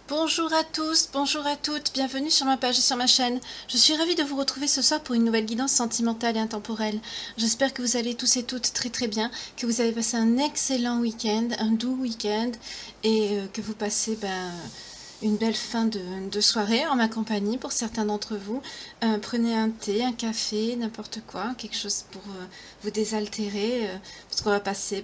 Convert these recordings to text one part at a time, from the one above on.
Bonjour à tous, bonjour à toutes, bienvenue sur ma page et sur ma chaîne. Je suis ravie de vous retrouver ce soir pour une nouvelle guidance sentimentale et intemporelle. J'espère que vous allez tous et toutes très très bien, que vous avez passé un excellent week-end, un doux week-end, et que vous passez une belle fin de soirée en ma compagnie pour certains d'entre vous. Prenez un thé, un café, n'importe quoi, quelque chose pour vous désaltérer, parce qu'on va passer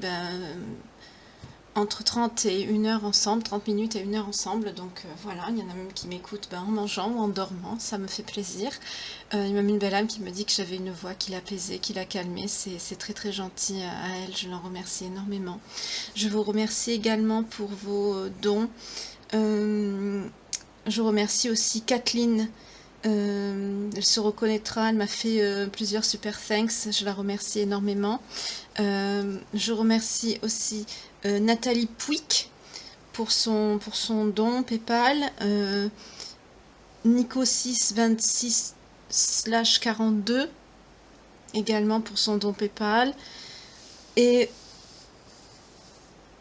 entre 30 et 1 heure ensemble, 30 minutes et 1 heure ensemble. Donc voilà, il y en a même qui m'écoutent en mangeant ou en dormant, ça me fait plaisir. Il y a même une belle âme qui me dit que j'avais une voix qui l'apaisait, qui l'a calmée. C'est très très gentil à elle, je l'en remercie énormément. Je vous remercie également pour vos dons. Je remercie aussi Kathleen. Elle se reconnaîtra, elle m'a fait plusieurs super thanks, je la remercie énormément. Je remercie aussi Nathalie Pouic pour son don Paypal, Nico626/42 également pour son don Paypal, et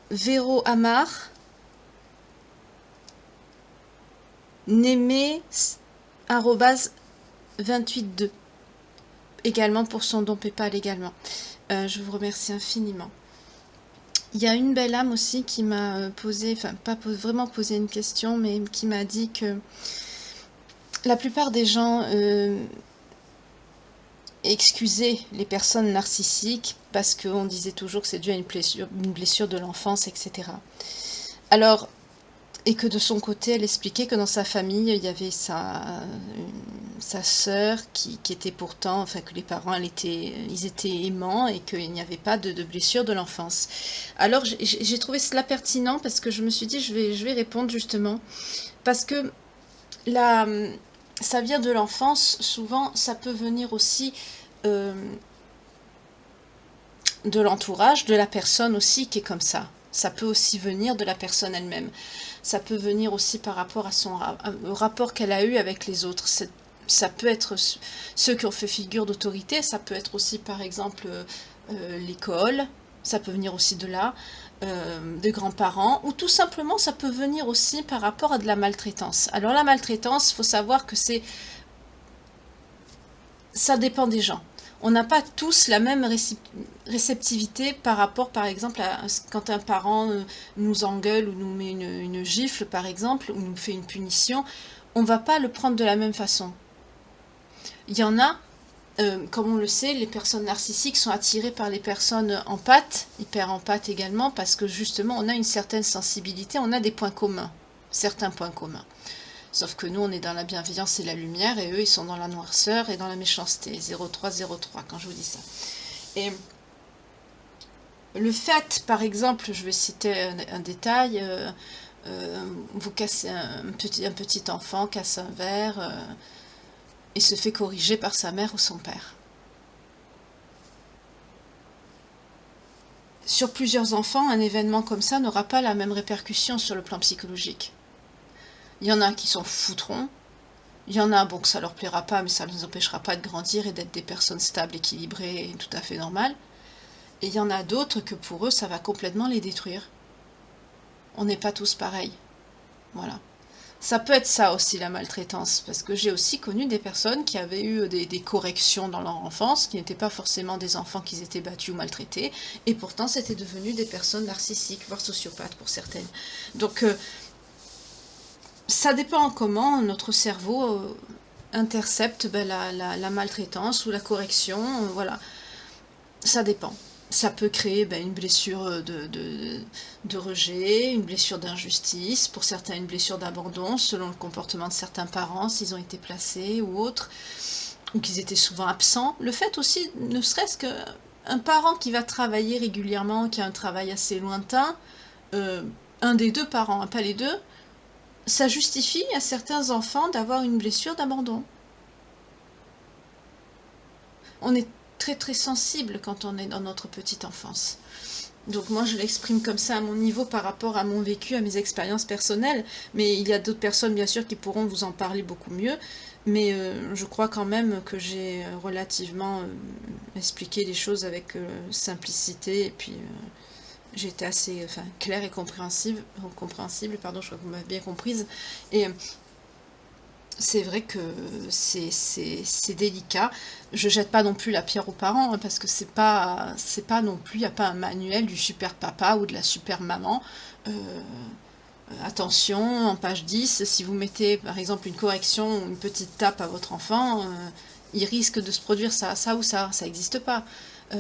Véro Amar, Némé@282 également pour son don Paypal également. Je vous remercie infiniment. Il y a une belle âme aussi qui m'a posé, enfin pas vraiment posé une question, mais qui m'a dit que la plupart des gens excusaient les personnes narcissiques parce qu'on disait toujours que c'est dû à une blessure de l'enfance, etc. Alors, et que de son côté, elle expliquait que dans sa famille, il y avait sa sœur qui était pourtant, enfin que les parents, ils étaient aimants et qu'il n'y avait pas de blessure de l'enfance. Alors j'ai trouvé cela pertinent parce que je me suis dit, je vais répondre justement, parce que ça vient de l'enfance, souvent ça peut venir aussi de l'entourage, de la personne aussi qui est comme ça. Ça peut aussi venir de la personne elle-même. Ça peut venir aussi par rapport à au rapport qu'elle a eu avec les autres. Ça peut être ceux qui ont fait figure d'autorité, ça peut être aussi par exemple l'école, ça peut venir aussi de là, des grands-parents, ou tout simplement ça peut venir aussi par rapport à de la maltraitance. Alors la maltraitance, il faut savoir que ça dépend des gens. On n'a pas tous la même réceptivité par rapport, par exemple, à quand un parent nous engueule ou nous met une gifle, par exemple, ou nous fait une punition, on ne va pas le prendre de la même façon. Il y en a, comme on le sait, les personnes narcissiques sont attirées par les personnes empathes, hyper empathes également, parce que justement, on a une certaine sensibilité, on a des points communs, certains points communs. Sauf que nous, on est dans la bienveillance et la lumière, et eux, ils sont dans la noirceur et dans la méchanceté. 0303, quand je vous dis ça. Et le fait, par exemple, je vais citer un détail, vous cassez un petit enfant, casse un verre, et se fait corriger par sa mère ou son père. Sur plusieurs enfants, un événement comme ça n'aura pas la même répercussion sur le plan psychologique. Il y en a qui s'en foutront. Il y en a, bon, que ça leur plaira pas, mais ça ne les empêchera pas de grandir et d'être des personnes stables, équilibrées et tout à fait normales. Et il y en a d'autres que pour eux, ça va complètement les détruire. On n'est pas tous pareils. Voilà. Ça peut être ça aussi, la maltraitance, parce que j'ai aussi connu des personnes qui avaient eu des corrections dans leur enfance, qui n'étaient pas forcément des enfants qui étaient battus ou maltraités, et pourtant c'était devenu des personnes narcissiques, voire sociopathes pour certaines. Donc, ça dépend comment notre cerveau intercepte la maltraitance ou la correction, voilà. Ça dépend. Ça peut créer une blessure de rejet, une blessure d'injustice, pour certains une blessure d'abandon, selon le comportement de certains parents, s'ils ont été placés ou autres, ou qu'ils étaient souvent absents. Le fait aussi, ne serait-ce qu'un parent qui va travailler régulièrement, qui a un travail assez lointain, un des deux parents, pas les deux, ça justifie à certains enfants d'avoir une blessure d'abandon. On est très très sensible quand on est dans notre petite enfance. Donc moi je l'exprime comme ça à mon niveau par rapport à mon vécu, à mes expériences personnelles, mais il y a d'autres personnes bien sûr qui pourront vous en parler beaucoup mieux, mais je crois quand même que j'ai relativement expliqué les choses avec simplicité et puis J'ai été assez claire et compréhensible, pardon, je crois que vous m'avez bien comprise. Et c'est vrai que c'est délicat. Je jette pas non plus la pierre aux parents, hein, parce que c'est pas non plus, il n'y a pas un manuel du super papa ou de la super maman. Euh, Attention, en page 10, si vous mettez par exemple une correction ou une petite tape à votre enfant, il risque de se produire ça ou ça n'existe pas.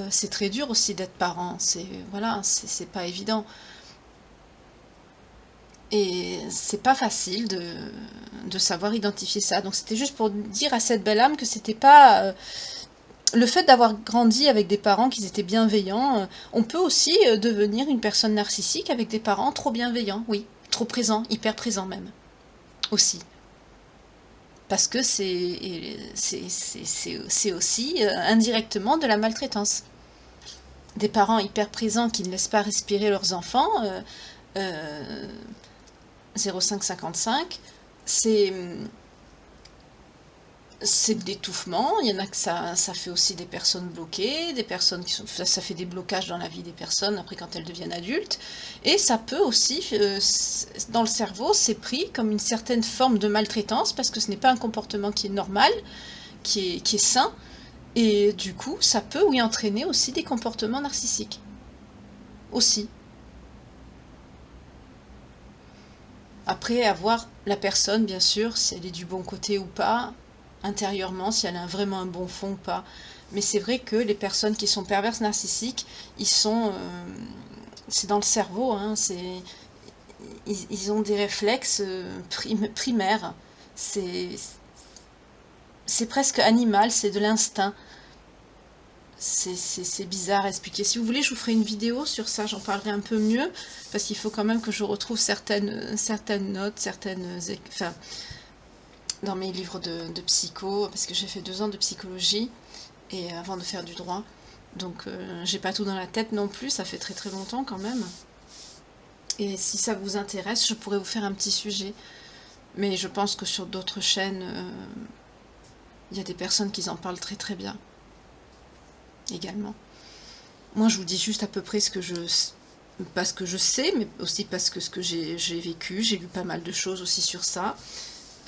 C'est très dur aussi d'être parent, voilà, c'est pas évident. Et c'est pas facile de savoir identifier ça. Donc c'était juste pour dire à cette belle âme que c'était pas le fait d'avoir grandi avec des parents qui étaient bienveillants. On peut aussi devenir une personne narcissique avec des parents trop bienveillants, oui, trop présents, hyper présents même, aussi. Parce que c'est aussi indirectement de la maltraitance. Des parents hyper présents qui ne laissent pas respirer leurs enfants, euh, 0,555, c'est c'est de l'étouffement. Il y en a que ça fait aussi des personnes bloquées, des personnes ça fait des blocages dans la vie des personnes après quand elles deviennent adultes. Et ça peut aussi, dans le cerveau, c'est pris comme une certaine forme de maltraitance parce que ce n'est pas un comportement qui est normal, qui est sain. Et du coup, ça peut, oui, entraîner aussi des comportements narcissiques. Aussi. Après, avoir la personne, bien sûr, si elle est du bon côté ou pas, intérieurement, si elle a vraiment un bon fond ou pas. Mais c'est vrai que les personnes qui sont perverses narcissiques, ils sont... c'est dans le cerveau, hein, ils ont des réflexes primaires. C'est, c'est presque animal, c'est de l'instinct. C'est bizarre à expliquer. Si vous voulez, je vous ferai une vidéo sur ça, j'en parlerai un peu mieux, parce qu'il faut quand même que je retrouve certaines notes, enfin, dans mes livres de psycho, parce que j'ai fait 2 ans de psychologie, et avant de faire du droit. Donc j'ai pas tout dans la tête non plus, ça fait très très longtemps quand même. Et si ça vous intéresse, je pourrais vous faire un petit sujet. Mais je pense que sur d'autres chaînes, il y a des personnes qui en parlent très très bien, également. Moi, je vous dis juste à peu près parce que je sais, mais aussi parce que ce que j'ai vécu, j'ai lu pas mal de choses aussi sur ça,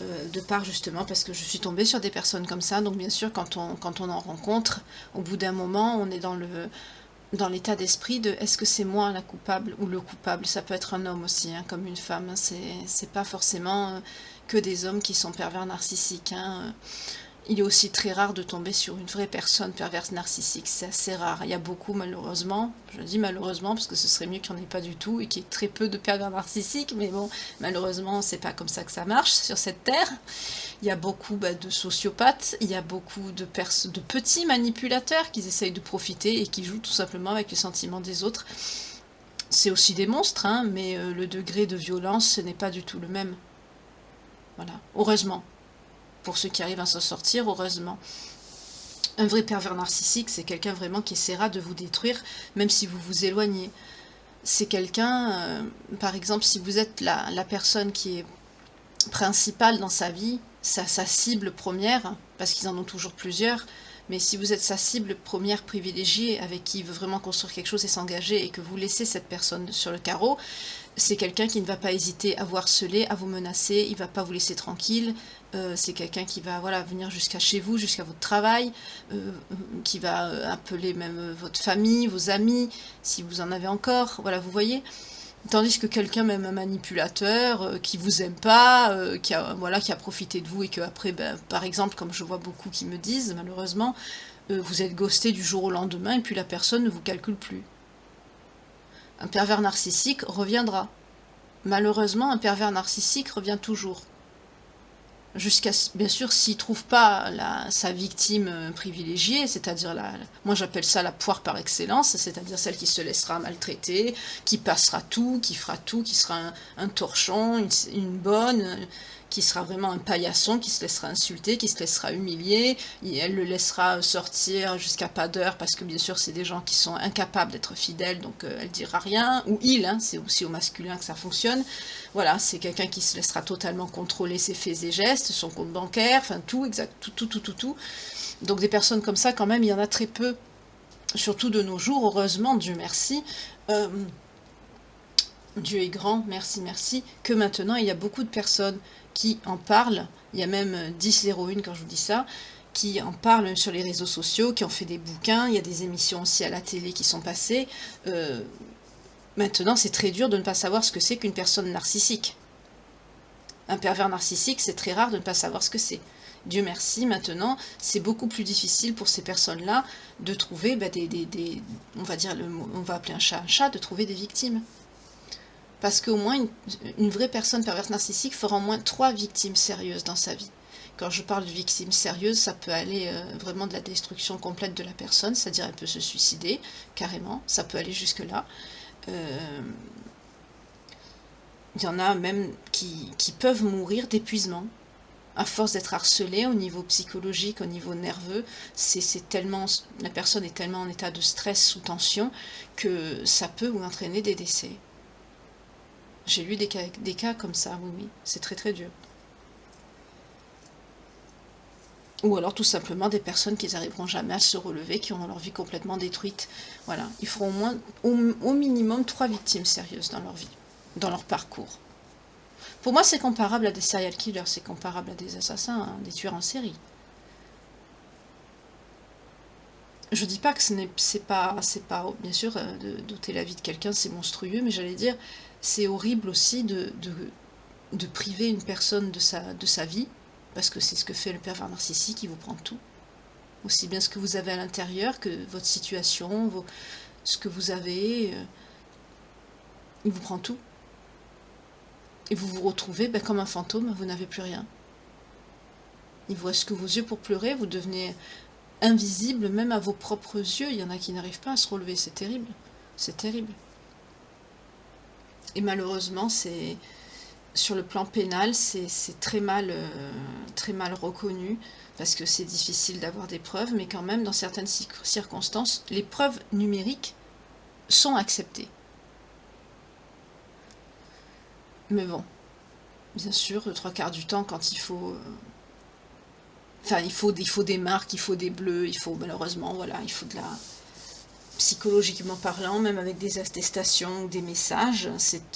de part justement parce que je suis tombée sur des personnes comme ça, donc bien sûr, quand on en rencontre, au bout d'un moment, on est dans l'état d'esprit de est-ce que c'est moi la coupable ou le coupable. Ça peut être un homme aussi, hein, comme une femme, hein. C'est pas forcément que des hommes qui sont pervers narcissiques, hein. Il est aussi très rare de tomber sur une vraie personne perverse narcissique, c'est assez rare. Il y a beaucoup, malheureusement, je dis malheureusement parce que ce serait mieux qu'il n'y en ait pas du tout et qu'il y ait très peu de pervers narcissiques, mais bon, malheureusement, c'est pas comme ça que ça marche sur cette terre. Il y a beaucoup de sociopathes, il y a beaucoup de petits manipulateurs qui essayent de profiter et qui jouent tout simplement avec les sentiments des autres. C'est aussi des monstres, hein, mais le degré de violence, ce n'est pas du tout le même. Voilà, heureusement. Pour ceux qui arrivent à s'en sortir, heureusement. Un vrai pervers narcissique, c'est quelqu'un vraiment qui essaiera de vous détruire, même si vous vous éloignez. C'est quelqu'un, par exemple, si vous êtes la personne qui est principale dans sa vie, sa cible première, parce qu'ils en ont toujours plusieurs, mais si vous êtes sa cible première privilégiée, avec qui il veut vraiment construire quelque chose et s'engager, et que vous laissez cette personne sur le carreau, c'est quelqu'un qui ne va pas hésiter à vous harceler, à vous menacer, il ne va pas vous laisser tranquille, c'est quelqu'un qui va venir jusqu'à chez vous, jusqu'à votre travail, qui va appeler même votre famille, vos amis, si vous en avez encore, voilà, vous voyez. Tandis que quelqu'un, même un manipulateur, qui vous aime pas, qui a profité de vous et que après, par exemple, comme je vois beaucoup qui me disent, malheureusement, vous êtes ghosté du jour au lendemain et puis la personne ne vous calcule plus. Un pervers narcissique reviendra. Malheureusement, un pervers narcissique revient toujours. Jusqu'à, bien sûr, s'il ne trouve pas sa victime privilégiée, c'est-à-dire, moi j'appelle ça la poire par excellence, c'est-à-dire celle qui se laissera maltraiter, qui passera tout, qui fera tout, qui sera un torchon, une bonne, qui sera vraiment un paillasson, qui se laissera insulter, qui se laissera humilier, et elle le laissera sortir jusqu'à pas d'heure, parce que bien sûr c'est des gens qui sont incapables d'être fidèles, donc elle dira rien, ou il, hein, c'est aussi au masculin que ça fonctionne. Voilà, c'est quelqu'un qui se laissera totalement contrôler ses faits et gestes, son compte bancaire, enfin tout, exact, tout. Donc des personnes comme ça, quand même, il y en a très peu, surtout de nos jours, heureusement, Dieu merci. Dieu est grand, merci, merci, que maintenant il y a beaucoup de personnes qui en parlent, il y a même 10-01 quand je vous dis ça, qui en parlent même sur les réseaux sociaux, qui ont fait des bouquins, il y a des émissions aussi à la télé qui sont passées. Maintenant c'est très dur de ne pas savoir ce que c'est qu'une personne narcissique. Un pervers narcissique, c'est très rare de ne pas savoir ce que c'est. Dieu merci, maintenant, c'est beaucoup plus difficile pour ces personnes-là de trouver on va dire, on va appeler un chat, de trouver des victimes. Parce qu'au moins, une vraie personne perverse narcissique fera au moins 3 victimes sérieuses dans sa vie. Quand je parle de victimes sérieuses, ça peut aller vraiment de la destruction complète de la personne, c'est-à-dire elle peut se suicider, carrément, ça peut aller jusque-là. Il y en a même qui peuvent mourir d'épuisement. À force d'être harcelée au niveau psychologique, au niveau nerveux, la personne est tellement en état de stress, sous tension, que ça peut entraîner des décès. J'ai lu des cas comme ça, oui, c'est très très dur. Ou alors tout simplement des personnes qui n'arriveront jamais à se relever, qui auront leur vie complètement détruite. Voilà, ils feront au minimum 3 victimes sérieuses dans leur vie, dans leur parcours. Pour moi, c'est comparable à des serial killers, c'est comparable à des assassins, hein, des tueurs en série. Je dis pas que c'est pas, bien sûr, d'ôter la vie de quelqu'un, c'est monstrueux, mais j'allais dire, c'est horrible aussi de priver une personne de sa vie, parce que c'est ce que fait le pervers narcissique, il vous prend tout. Aussi bien ce que vous avez à l'intérieur que votre situation, ce que vous avez, il vous prend tout. Et vous vous retrouvez comme un fantôme, vous n'avez plus rien. Il vous reste que vos yeux pour pleurer, vous devenez invisible même à vos propres yeux. Il y en a qui n'arrivent pas à se relever, c'est terrible. C'est terrible. Et malheureusement, sur le plan pénal, c'est très mal reconnu, parce que c'est difficile d'avoir des preuves, mais quand même, dans certaines circonstances, les preuves numériques sont acceptées. Mais bon, bien sûr, 3/4 du temps, quand il faut... Enfin, il faut des marques, il faut des bleus, il faut malheureusement, voilà, il faut de la... Psychologiquement parlant, même avec des attestations ou des messages,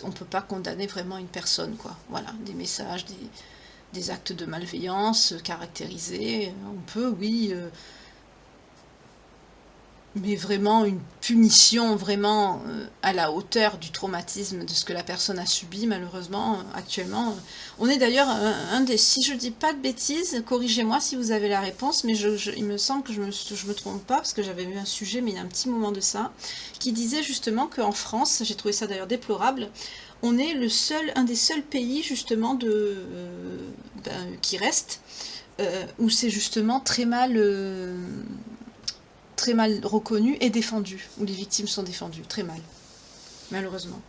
on ne peut pas condamner vraiment une personne, quoi. Voilà, des messages, des actes de malveillance caractérisés, on peut, oui... mais vraiment une punition vraiment à la hauteur du traumatisme de ce que la personne a subi, malheureusement, actuellement. On est d'ailleurs si je dis pas de bêtises, corrigez-moi si vous avez la réponse, mais il me semble que je me trompe pas, parce que j'avais vu un sujet, mais il y a un petit moment de ça, qui disait justement qu'en France, j'ai trouvé ça d'ailleurs déplorable, on est un des seuls pays justement qui reste, où c'est justement très mal reconnu et défendu, où les victimes sont défendues, très mal, malheureusement.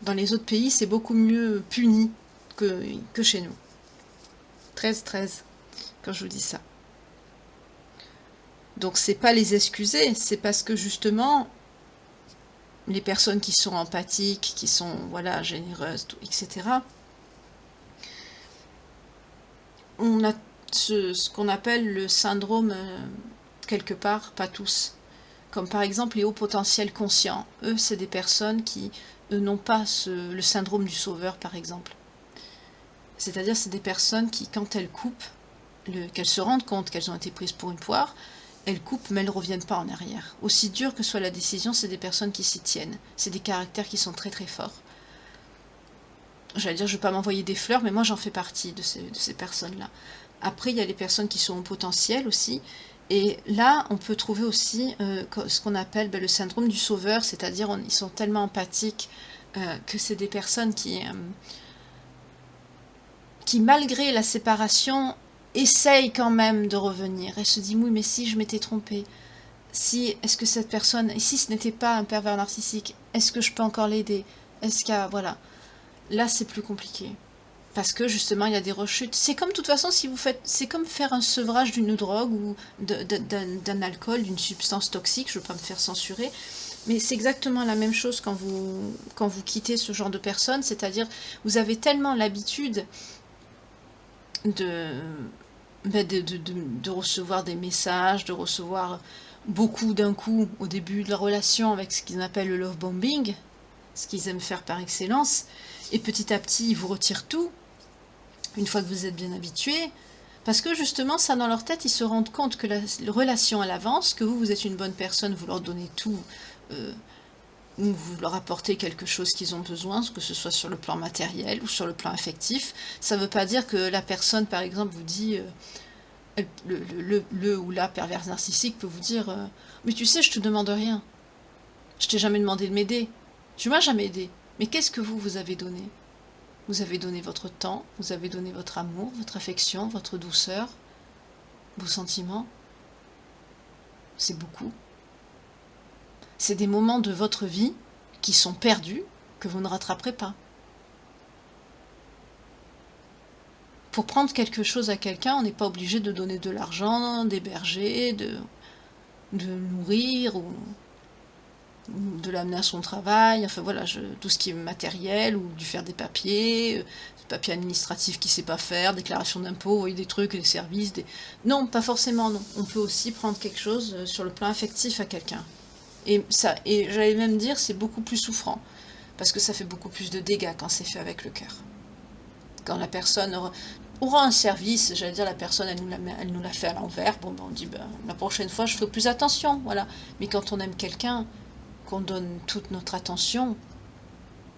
Dans les autres pays, c'est beaucoup mieux puni que chez nous. 13-13, quand je vous dis ça. Donc c'est pas les excuser, c'est parce que justement, les personnes qui sont empathiques, qui sont, voilà, généreuses, etc., on a ce qu'on appelle le syndrome... quelque part, pas tous. Comme par exemple les hauts potentiels conscients. Eux, c'est des personnes qui n'ont pas le syndrome du sauveur, par exemple. C'est-à-dire, c'est des personnes qui, quand elles coupent, qu'elles se rendent compte qu'elles ont été prises pour une poire, elles coupent, mais elles ne reviennent pas en arrière. Aussi dure que soit la décision, c'est des personnes qui s'y tiennent. C'est des caractères qui sont très très forts. J'allais dire, je ne vais pas m'envoyer des fleurs, mais moi j'en fais partie de ces personnes-là. Après, il y a les personnes qui sont au potentiel aussi. Et là, on peut trouver aussi ce qu'on appelle le syndrome du sauveur, c'est-à-dire ils sont tellement empathiques que c'est des personnes qui, malgré la séparation, essayent quand même de revenir. Elles se disent, oui, mais si je m'étais trompée, est-ce que cette personne, et si ce n'était pas un pervers narcissique, est-ce que je peux encore l'aider? Est-ce qu'il y a, voilà. Là, c'est plus compliqué. Parce que justement, il y a des rechutes. C'est comme, de toute façon, c'est comme faire un sevrage d'une drogue ou d'un alcool, d'une substance toxique. Je ne veux pas me faire censurer. Mais c'est exactement la même chose quand vous quittez ce genre de personnes. C'est-à-dire, vous avez tellement l'habitude de recevoir des messages, de recevoir beaucoup d'un coup au début de la relation avec ce qu'ils appellent le love bombing. ce qu'ils aiment faire par excellence, et petit à petit, ils vous retirent tout, une fois que vous êtes bien habitué, parce que justement, ça dans leur tête, ils se rendent compte que la relation, elle avance, que vous êtes une bonne personne, vous leur donnez tout, ou vous leur apportez quelque chose qu'ils ont besoin, que ce soit sur le plan matériel ou sur le plan affectif. Ça ne veut pas dire que la personne, par exemple, vous dit, le ou la perverse narcissique peut vous dire mais tu sais, je te demande rien, je t'ai jamais demandé de m'aider, tu m'as jamais aidé, mais qu'est-ce que vous avez donné? Vous avez donné votre temps, vous avez donné votre amour, votre affection, votre douceur, vos sentiments. C'est beaucoup. C'est des moments de votre vie qui sont perdus, que vous ne rattraperez pas. Pour prendre quelque chose à quelqu'un, on n'est pas obligé de donner de l'argent, d'héberger, de nourrir, ou de l'amener à son travail, enfin voilà, tout ce qui est matériel, ou lui faire des papiers administratifs qu'il ne sait pas faire, déclaration d'impôts, des trucs, des services, Non, pas forcément, non. On peut aussi prendre quelque chose sur le plan affectif à quelqu'un. Et j'allais même dire, c'est beaucoup plus souffrant, parce que ça fait beaucoup plus de dégâts quand c'est fait avec le cœur. Quand la personne aura un service, j'allais dire, la personne, elle nous l'a fait à l'envers, on dit, la prochaine fois, je ferai plus attention, voilà. Mais quand on aime quelqu'un, qu'on donne toute notre attention,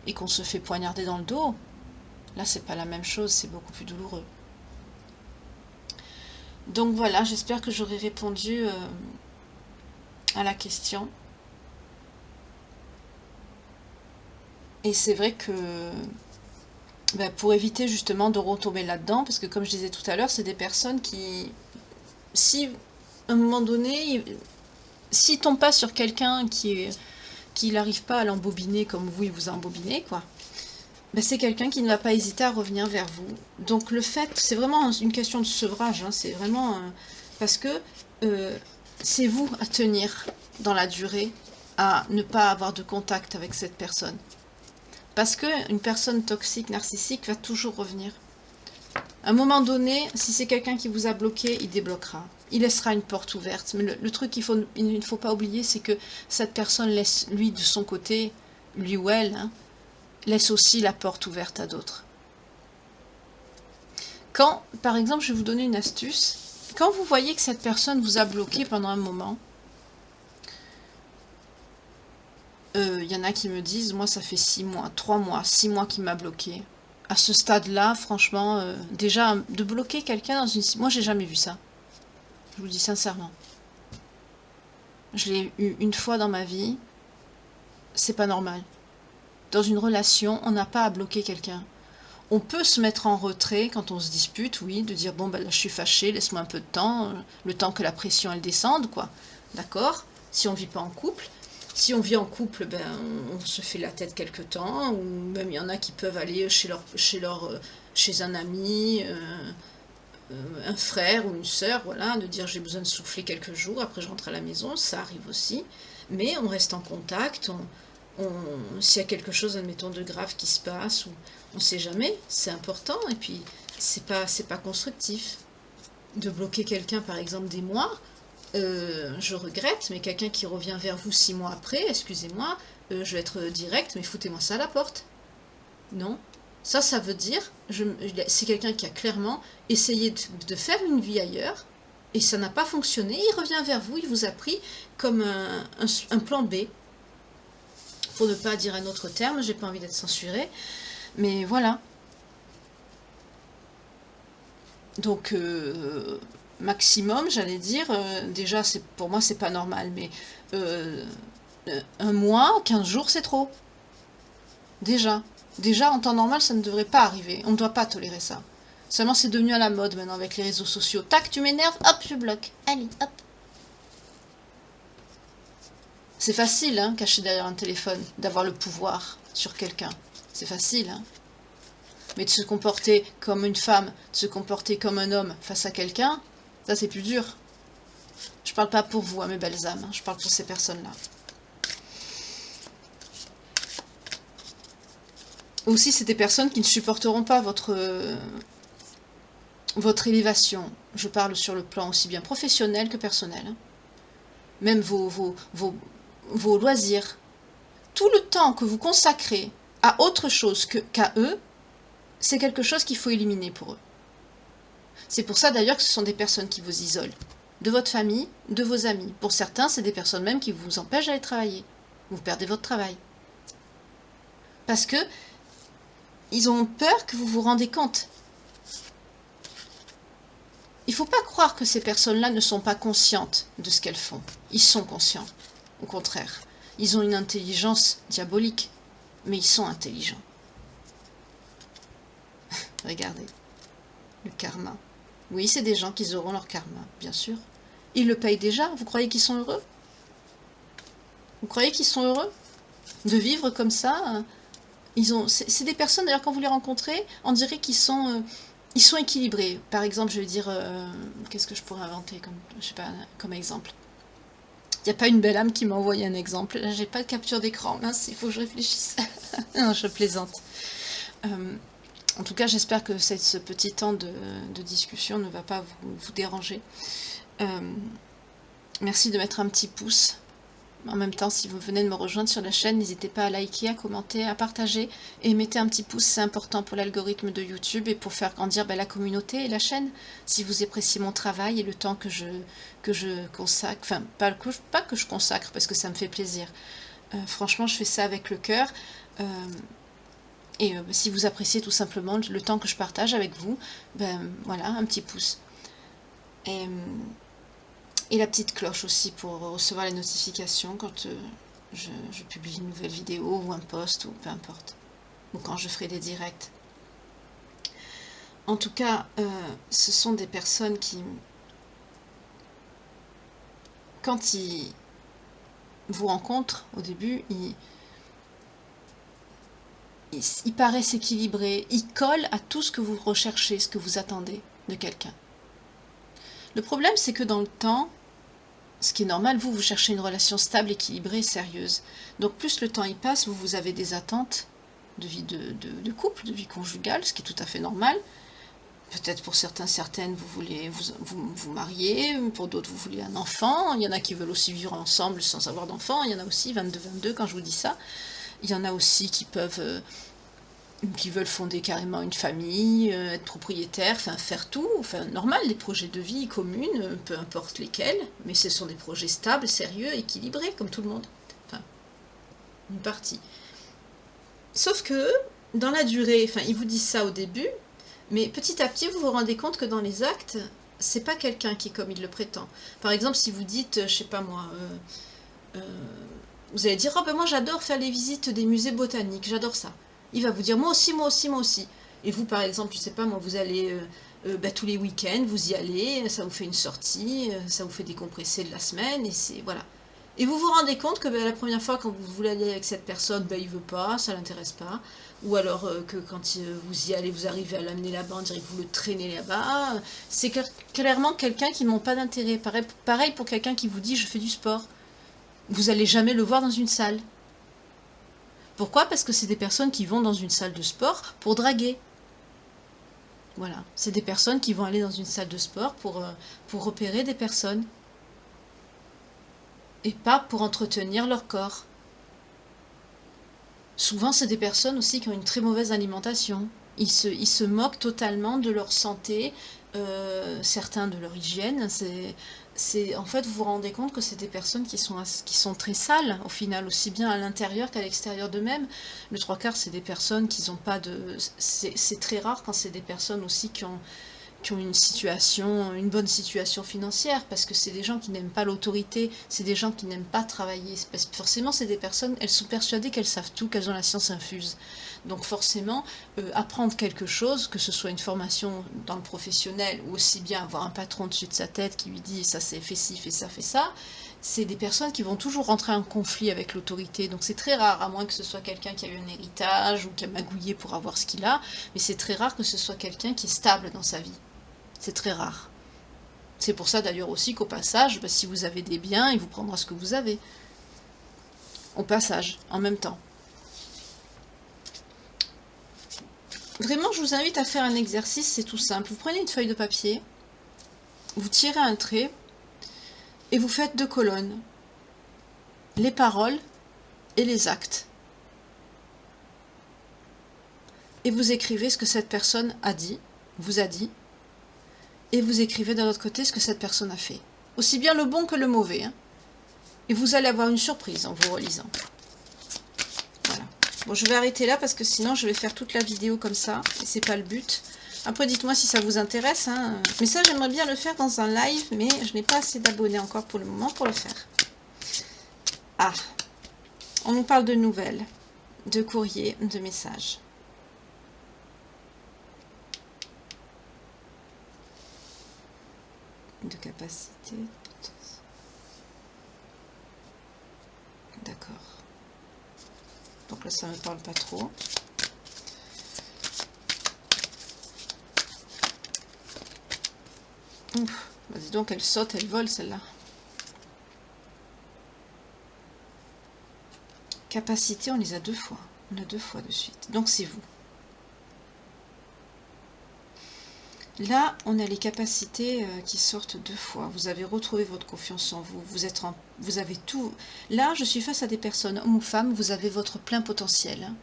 et qu'on se fait poignarder dans le dos, là, c'est pas la même chose, c'est beaucoup plus douloureux. Donc voilà, j'espère que j'aurai répondu à la question. Et c'est vrai que pour éviter justement de retomber là-dedans, parce que comme je disais tout à l'heure, c'est des personnes qui, si à un moment donné, s'ils tombent pas sur quelqu'un qui n'arrive pas à l'embobiner comme vous, il vous a embobiné, quoi, c'est quelqu'un qui ne va pas hésiter à revenir vers vous. Donc le fait, c'est vraiment une question de sevrage, hein, c'est vraiment parce que c'est vous à tenir dans la durée, à ne pas avoir de contact avec cette personne. Parce qu'une personne toxique, narcissique, va toujours revenir. À un moment donné, si c'est quelqu'un qui vous a bloqué, il débloquera. Il laissera une porte ouverte. Mais le truc il ne faut pas oublier, c'est que cette personne laisse, lui, de son côté, lui ou elle, laisse aussi la porte ouverte à d'autres. Quand, par exemple, je vais vous donner une astuce, quand vous voyez que cette personne vous a bloqué pendant un moment, y en a qui me disent, moi ça fait 6 mois, 3 mois, 6 mois qu'il m'a bloqué. À ce stade-là, franchement, déjà, de bloquer quelqu'un dans une... Moi, j'ai jamais vu ça. Je vous le dis sincèrement. Je l'ai eu une fois dans ma vie. C'est pas normal. Dans une relation, on n'a pas à bloquer quelqu'un. On peut se mettre en retrait quand on se dispute, oui, de dire, bon, là, je suis fâchée, laisse-moi un peu de temps, le temps que la pression, elle descende, quoi. D'accord? Si on vit pas en couple. Si on vit en couple, on se fait la tête quelque temps, ou même il y en a qui peuvent aller chez un ami, un frère ou une sœur, voilà, de dire j'ai besoin de souffler quelques jours, après je rentre à la maison, ça arrive aussi, mais on reste en contact, s'il y a quelque chose, admettons, de grave qui se passe, ou on ne sait jamais, c'est important, et puis c'est pas constructif. De bloquer quelqu'un, par exemple, des mois, je regrette, mais quelqu'un qui revient vers vous 6 mois après, excusez-moi, je vais être direct, mais foutez-moi ça à la porte. Non. Ça veut dire, c'est quelqu'un qui a clairement essayé de faire une vie ailleurs, et ça n'a pas fonctionné, il revient vers vous, il vous a pris comme un plan B, pour ne pas dire un autre terme, j'ai pas envie d'être censurée, mais voilà. Donc... maximum, j'allais dire, déjà, pour moi, c'est pas normal, mais un mois, 15 jours, c'est trop. Déjà, en temps normal, ça ne devrait pas arriver. On ne doit pas tolérer ça. Seulement, c'est devenu à la mode maintenant avec les réseaux sociaux. Tac, tu m'énerves, hop, je bloque. Allez, hop. C'est facile, hein, caché derrière un téléphone, d'avoir le pouvoir sur quelqu'un. C'est facile, hein. Mais de se comporter comme une femme, de se comporter comme un homme face à quelqu'un, ça, c'est plus dur. Je parle pas pour vous, mes belles âmes. Je parle pour ces personnes-là. Aussi, c'est des personnes qui ne supporteront pas votre élévation. Je parle sur le plan aussi bien professionnel que personnel. Même vos loisirs. tout le temps que vous consacrez à autre chose qu'à eux, c'est quelque chose qu'il faut éliminer pour eux. C'est pour ça d'ailleurs que ce sont des personnes qui vous isolent. De votre famille, de vos amis. Pour certains, c'est des personnes même qui vous empêchent d'aller travailler. Vous perdez votre travail. Parce que ils ont peur que vous vous rendez compte. Il ne faut pas croire que ces personnes-là ne sont pas conscientes de ce qu'elles font. Ils sont conscients. Au contraire. Ils ont une intelligence diabolique. Mais ils sont intelligents. Regardez. Le karma. Oui, c'est des gens qui auront leur karma, bien sûr. Ils le payent déjà. Vous croyez qu'ils sont heureux? Vous croyez qu'ils sont heureux de vivre comme ça? C'est des personnes, d'ailleurs, quand vous les rencontrez, on dirait qu'ils sont équilibrés. Par exemple, je vais dire, qu'est-ce que je pourrais inventer comme, je sais pas, comme exemple? Il n'y a pas une belle âme qui m'a envoyé un exemple. Là, j'ai pas de capture d'écran. Mince, il faut que je réfléchisse. Non, je plaisante. En tout cas, j'espère que ce petit temps de discussion ne va pas vous déranger. Merci de mettre un petit pouce. En même temps, si vous venez de me rejoindre sur la chaîne, n'hésitez pas à liker, à commenter, à partager et mettez un petit pouce, c'est important pour l'algorithme de YouTube et pour faire grandir la communauté et la chaîne. Si vous appréciez mon travail et le temps que je consacre, enfin pas que je consacre parce que ça me fait plaisir. Franchement, je fais ça avec le cœur. Si vous appréciez tout simplement le temps que je partage avec vous, ben voilà, un petit pouce. Et la petite cloche aussi pour recevoir les notifications quand je publie une nouvelle vidéo ou un post ou peu importe. Ou quand je ferai des directs. En tout cas, ce sont des personnes qui, quand ils vous rencontrent au début, ils paraissent équilibrés, ils collent à tout ce que vous recherchez, ce que vous attendez de quelqu'un. Le problème, c'est que dans le temps, ce qui est normal, vous cherchez une relation stable, équilibrée, sérieuse. Donc plus le temps y passe, vous avez des attentes de vie de couple, de vie conjugale, ce qui est tout à fait normal. Peut-être pour certaines, vous voulez vous marier, pour d'autres, vous voulez un enfant. Il y en a qui veulent aussi vivre ensemble sans avoir d'enfant. Il y en a aussi 22 quand je vous dis ça. Il y en a aussi qui veulent fonder carrément une famille, être propriétaire, enfin faire tout, enfin normal, des projets de vie communs, peu importe lesquels, mais ce sont des projets stables, sérieux, équilibrés, comme tout le monde. Enfin, une partie. Sauf que, dans la durée, enfin, ils vous disent ça au début, mais petit à petit, vous vous rendez compte que dans les actes, c'est pas quelqu'un qui est comme il le prétend. Par exemple, si vous dites, je sais pas moi, vous allez dire, oh ben moi j'adore faire les visites des musées botaniques, j'adore ça. Il va vous dire, moi aussi, moi aussi, moi aussi. Et vous, par exemple, je sais pas moi, vous allez tous les week-ends, vous y allez, ça vous fait une sortie, ça vous fait décompresser de la semaine, et c'est, voilà. Et vous vous rendez compte que la première fois, quand vous voulez aller avec cette personne, il veut pas, ça l'intéresse pas. Ou alors que quand vous y allez, vous arrivez à l'amener là-bas, on dirait que vous le traînez là-bas. C'est clairement quelqu'un qui n'a pas d'intérêt. Pareil pour quelqu'un qui vous dit, je fais du sport. Vous allez jamais le voir dans une salle. Pourquoi? Parce que c'est des personnes qui vont dans une salle de sport pour draguer. Voilà, c'est des personnes qui vont aller dans une salle de sport pour repérer des personnes. Et pas pour entretenir leur corps. Souvent, c'est des personnes aussi qui ont une très mauvaise alimentation. Ils se moquent totalement de leur santé, certains de leur hygiène. En fait, vous vous rendez compte que c'est des personnes qui sont très sales, au final, aussi bien à l'intérieur qu'à l'extérieur d'eux-mêmes. Le trois quarts, c'est des personnes qui n'ont pas de... C'est très rare quand c'est des personnes aussi qui ont une bonne situation financière, parce que c'est des gens qui n'aiment pas l'autorité, c'est des gens qui n'aiment pas travailler. Parce que forcément, c'est des personnes, elles sont persuadées qu'elles savent tout, qu'elles ont la science infuse. Donc forcément, apprendre quelque chose, que ce soit une formation dans le professionnel, ou aussi bien avoir un patron dessus de sa tête qui lui dit « ça c'est fait ci, fait ça », c'est des personnes qui vont toujours rentrer en conflit avec l'autorité. Donc c'est très rare, à moins que ce soit quelqu'un qui a eu un héritage, ou qui a magouillé pour avoir ce qu'il a, mais c'est très rare que ce soit quelqu'un qui est stable dans sa vie. C'est très rare. C'est pour ça d'ailleurs aussi qu'au passage, si vous avez des biens, il vous prendra ce que vous avez. Au passage, en même temps. Vraiment, je vous invite à faire un exercice, c'est tout simple. Vous prenez une feuille de papier, vous tirez un trait, et vous faites 2 colonnes. Les paroles et les actes. Et vous écrivez ce que cette personne a dit, vous a dit, et vous écrivez de l'autre côté ce que cette personne a fait. Aussi bien le bon que le mauvais. Hein. Et vous allez avoir une surprise en vous relisant. Voilà. Bon, je vais arrêter là parce que sinon je vais faire toute la vidéo comme ça, et c'est pas le but. Après, dites-moi si ça vous intéresse. Hein. Mais ça, j'aimerais bien le faire dans un live, mais je n'ai pas assez d'abonnés encore pour le moment pour le faire. Ah, on nous parle de nouvelles, de courriers, de messages. De capacité. D'accord. Donc là, ça ne me parle pas trop. Ouf, bah dis donc, elle saute, elle vole celle-là. Capacité, on les a 2 fois. On a 2 fois de suite. Donc c'est vous. Là, on a les capacités qui sortent 2 fois. Vous avez retrouvé votre confiance en vous. Vous avez tout. Là, je suis face à des personnes, hommes ou femmes, vous avez votre plein potentiel. Hein.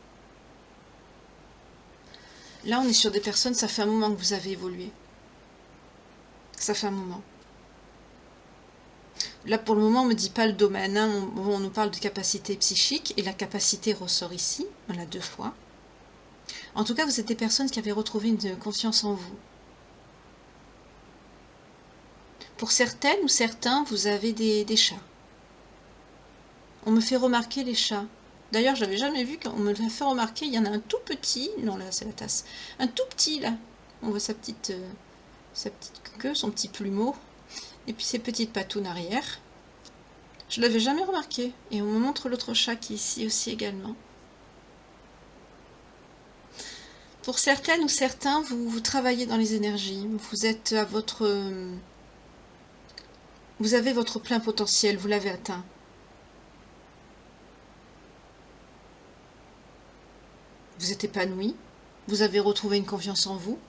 Là, on est sur des personnes, ça fait un moment que vous avez évolué. Ça fait un moment. Là, pour le moment, on ne me dit pas le domaine. Hein. On nous parle de capacité psychique et la capacité ressort ici. On l'a 2 fois. En tout cas, vous êtes des personnes qui avaient retrouvé une confiance en vous. Pour certaines ou certains, vous avez des chats. On me fait remarquer les chats. D'ailleurs, je n'avais jamais vu qu'on me l'a fait remarquer. Il y en a un tout petit. Non, là, c'est la tasse. Un tout petit, là. On voit sa petite queue, son petit plumeau. Et puis ses petites patounes arrière. Je ne l'avais jamais remarqué. Et on me montre l'autre chat qui est ici aussi également. Pour certaines ou certains, vous travaillez dans les énergies. Vous êtes à votre... Vous avez votre plein potentiel, vous l'avez atteint. Vous êtes épanoui. Vous avez retrouvé une confiance en vous.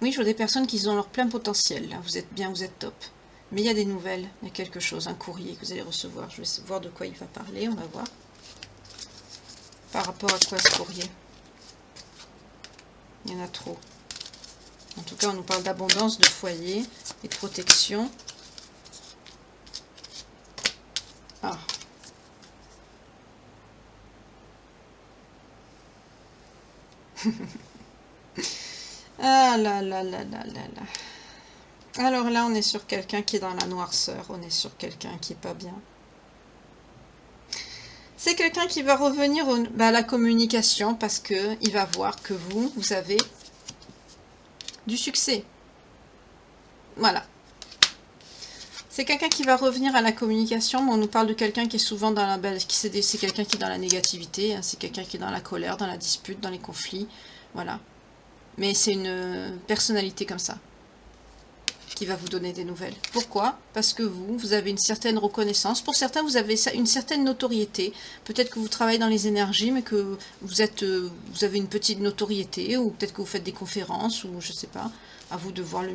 Oui, je vois des personnes qui ont leur plein potentiel. Là. Vous êtes bien, vous êtes top. Mais il y a des nouvelles, il y a quelque chose, un courrier que vous allez recevoir. Je vais voir de quoi il va parler, on va voir. Par rapport à quoi ce courrier? Il y en a trop. En tout cas, on nous parle d'abondance, de foyer et de protection. Ah. Ah là là là là là là. Alors là, on est sur quelqu'un qui est dans la noirceur. On est sur quelqu'un qui est pas bien. C'est quelqu'un qui va revenir à la communication parce que il va voir que vous avez du succès. Voilà. C'est quelqu'un qui va revenir à la communication, mais on nous parle de quelqu'un qui est souvent dans la... C'est quelqu'un qui est dans la négativité, hein, c'est quelqu'un qui est dans la colère, dans la dispute, dans les conflits. Voilà. Mais c'est une personnalité comme ça qui va vous donner des nouvelles. Pourquoi? Parce que vous avez une certaine reconnaissance. Pour certains, vous avez une certaine notoriété. Peut-être que vous travaillez dans les énergies, mais que vous avez une petite notoriété, ou peut-être que vous faites des conférences, ou je ne sais pas. À vous de voir le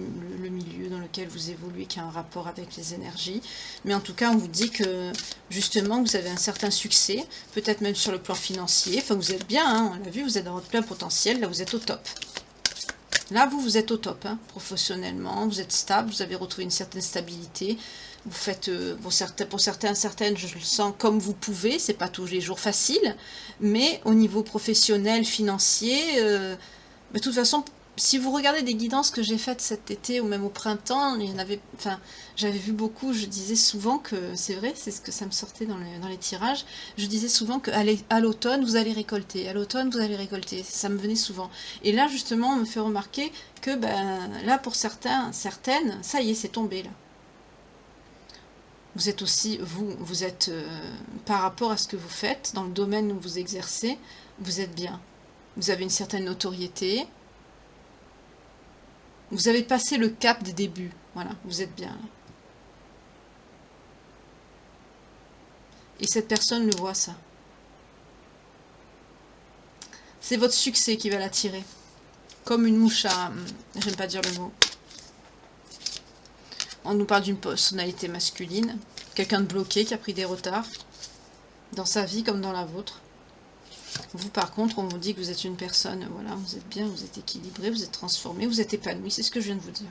milieu dans lequel vous évoluez, qui a un rapport avec les énergies. Mais en tout cas, on vous dit que, justement, vous avez un certain succès, peut-être même sur le plan financier. Enfin, vous êtes bien, hein, on l'a vu, vous êtes dans votre plein potentiel, là, vous êtes au top. Là, vous êtes au top, hein, professionnellement, vous êtes stable, vous avez retrouvé une certaine stabilité. Vous faites, pour certains, certaines, je le sens comme vous pouvez, c'est pas tous les jours facile, mais au niveau professionnel, financier, de toute façon, si vous regardez des guidances que j'ai faites cet été ou même au printemps, il y en avait, enfin, j'avais vu beaucoup, je disais souvent que, c'est vrai, c'est ce que ça me sortait dans les tirages, je disais souvent qu'à l'automne, vous allez récolter, à l'automne, vous allez récolter, ça me venait souvent. Et là, justement, on me fait remarquer que, ben, là, pour certains, certaines, ça y est, c'est tombé, là. Vous êtes aussi, vous êtes, par rapport à ce que vous faites, dans le domaine où vous exercez, vous êtes bien. Vous avez une certaine notoriété. Vous avez passé le cap des débuts. Voilà, vous êtes bien. Là. Et cette personne le voit, ça. C'est votre succès qui va l'attirer. Comme une mouche à... J'aime pas dire le mot. On nous parle d'une personnalité masculine, quelqu'un de bloqué qui a pris des retards, dans sa vie comme dans la vôtre. Vous, par contre, on vous dit que vous êtes une personne, voilà, vous êtes bien, vous êtes équilibré, vous êtes transformé, vous êtes épanoui, c'est ce que je viens de vous dire.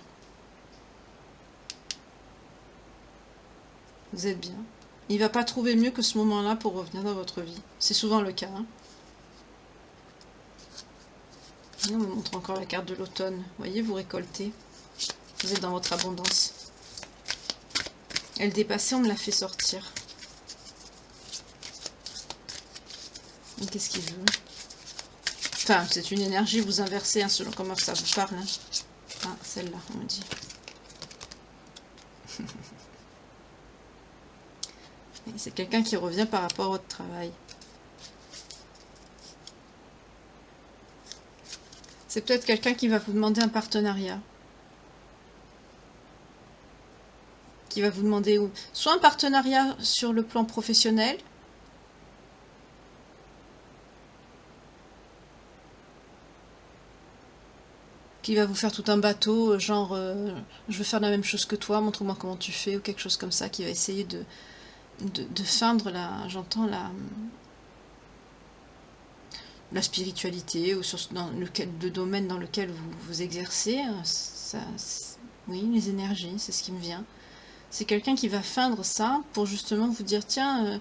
Vous êtes bien. Il ne va pas trouver mieux que ce moment-là pour revenir dans votre vie. C'est souvent le cas. Hein. Et on me montre encore la carte de l'automne. Vous voyez, vous récoltez. Vous êtes dans votre abondance. Elle dépassée, on me l'a fait sortir. Et qu'est-ce qu'il veut? Enfin, c'est une énergie, vous inversez, hein, selon comment ça vous parle. Hein. Ah, celle-là, on me dit. C'est quelqu'un qui revient par rapport à votre travail. C'est peut-être quelqu'un qui va vous demander un partenariat. Qui va vous demander soit un partenariat sur le plan professionnel, qui va vous faire tout un bateau, genre je veux faire la même chose que toi, montre-moi comment tu fais, ou quelque chose comme ça, qui va essayer de feindre j'entends la spiritualité, ou dans le domaine dans lequel vous exercez. Oui, les énergies, c'est ce qui me vient. C'est quelqu'un qui va feindre ça pour justement vous dire, tiens,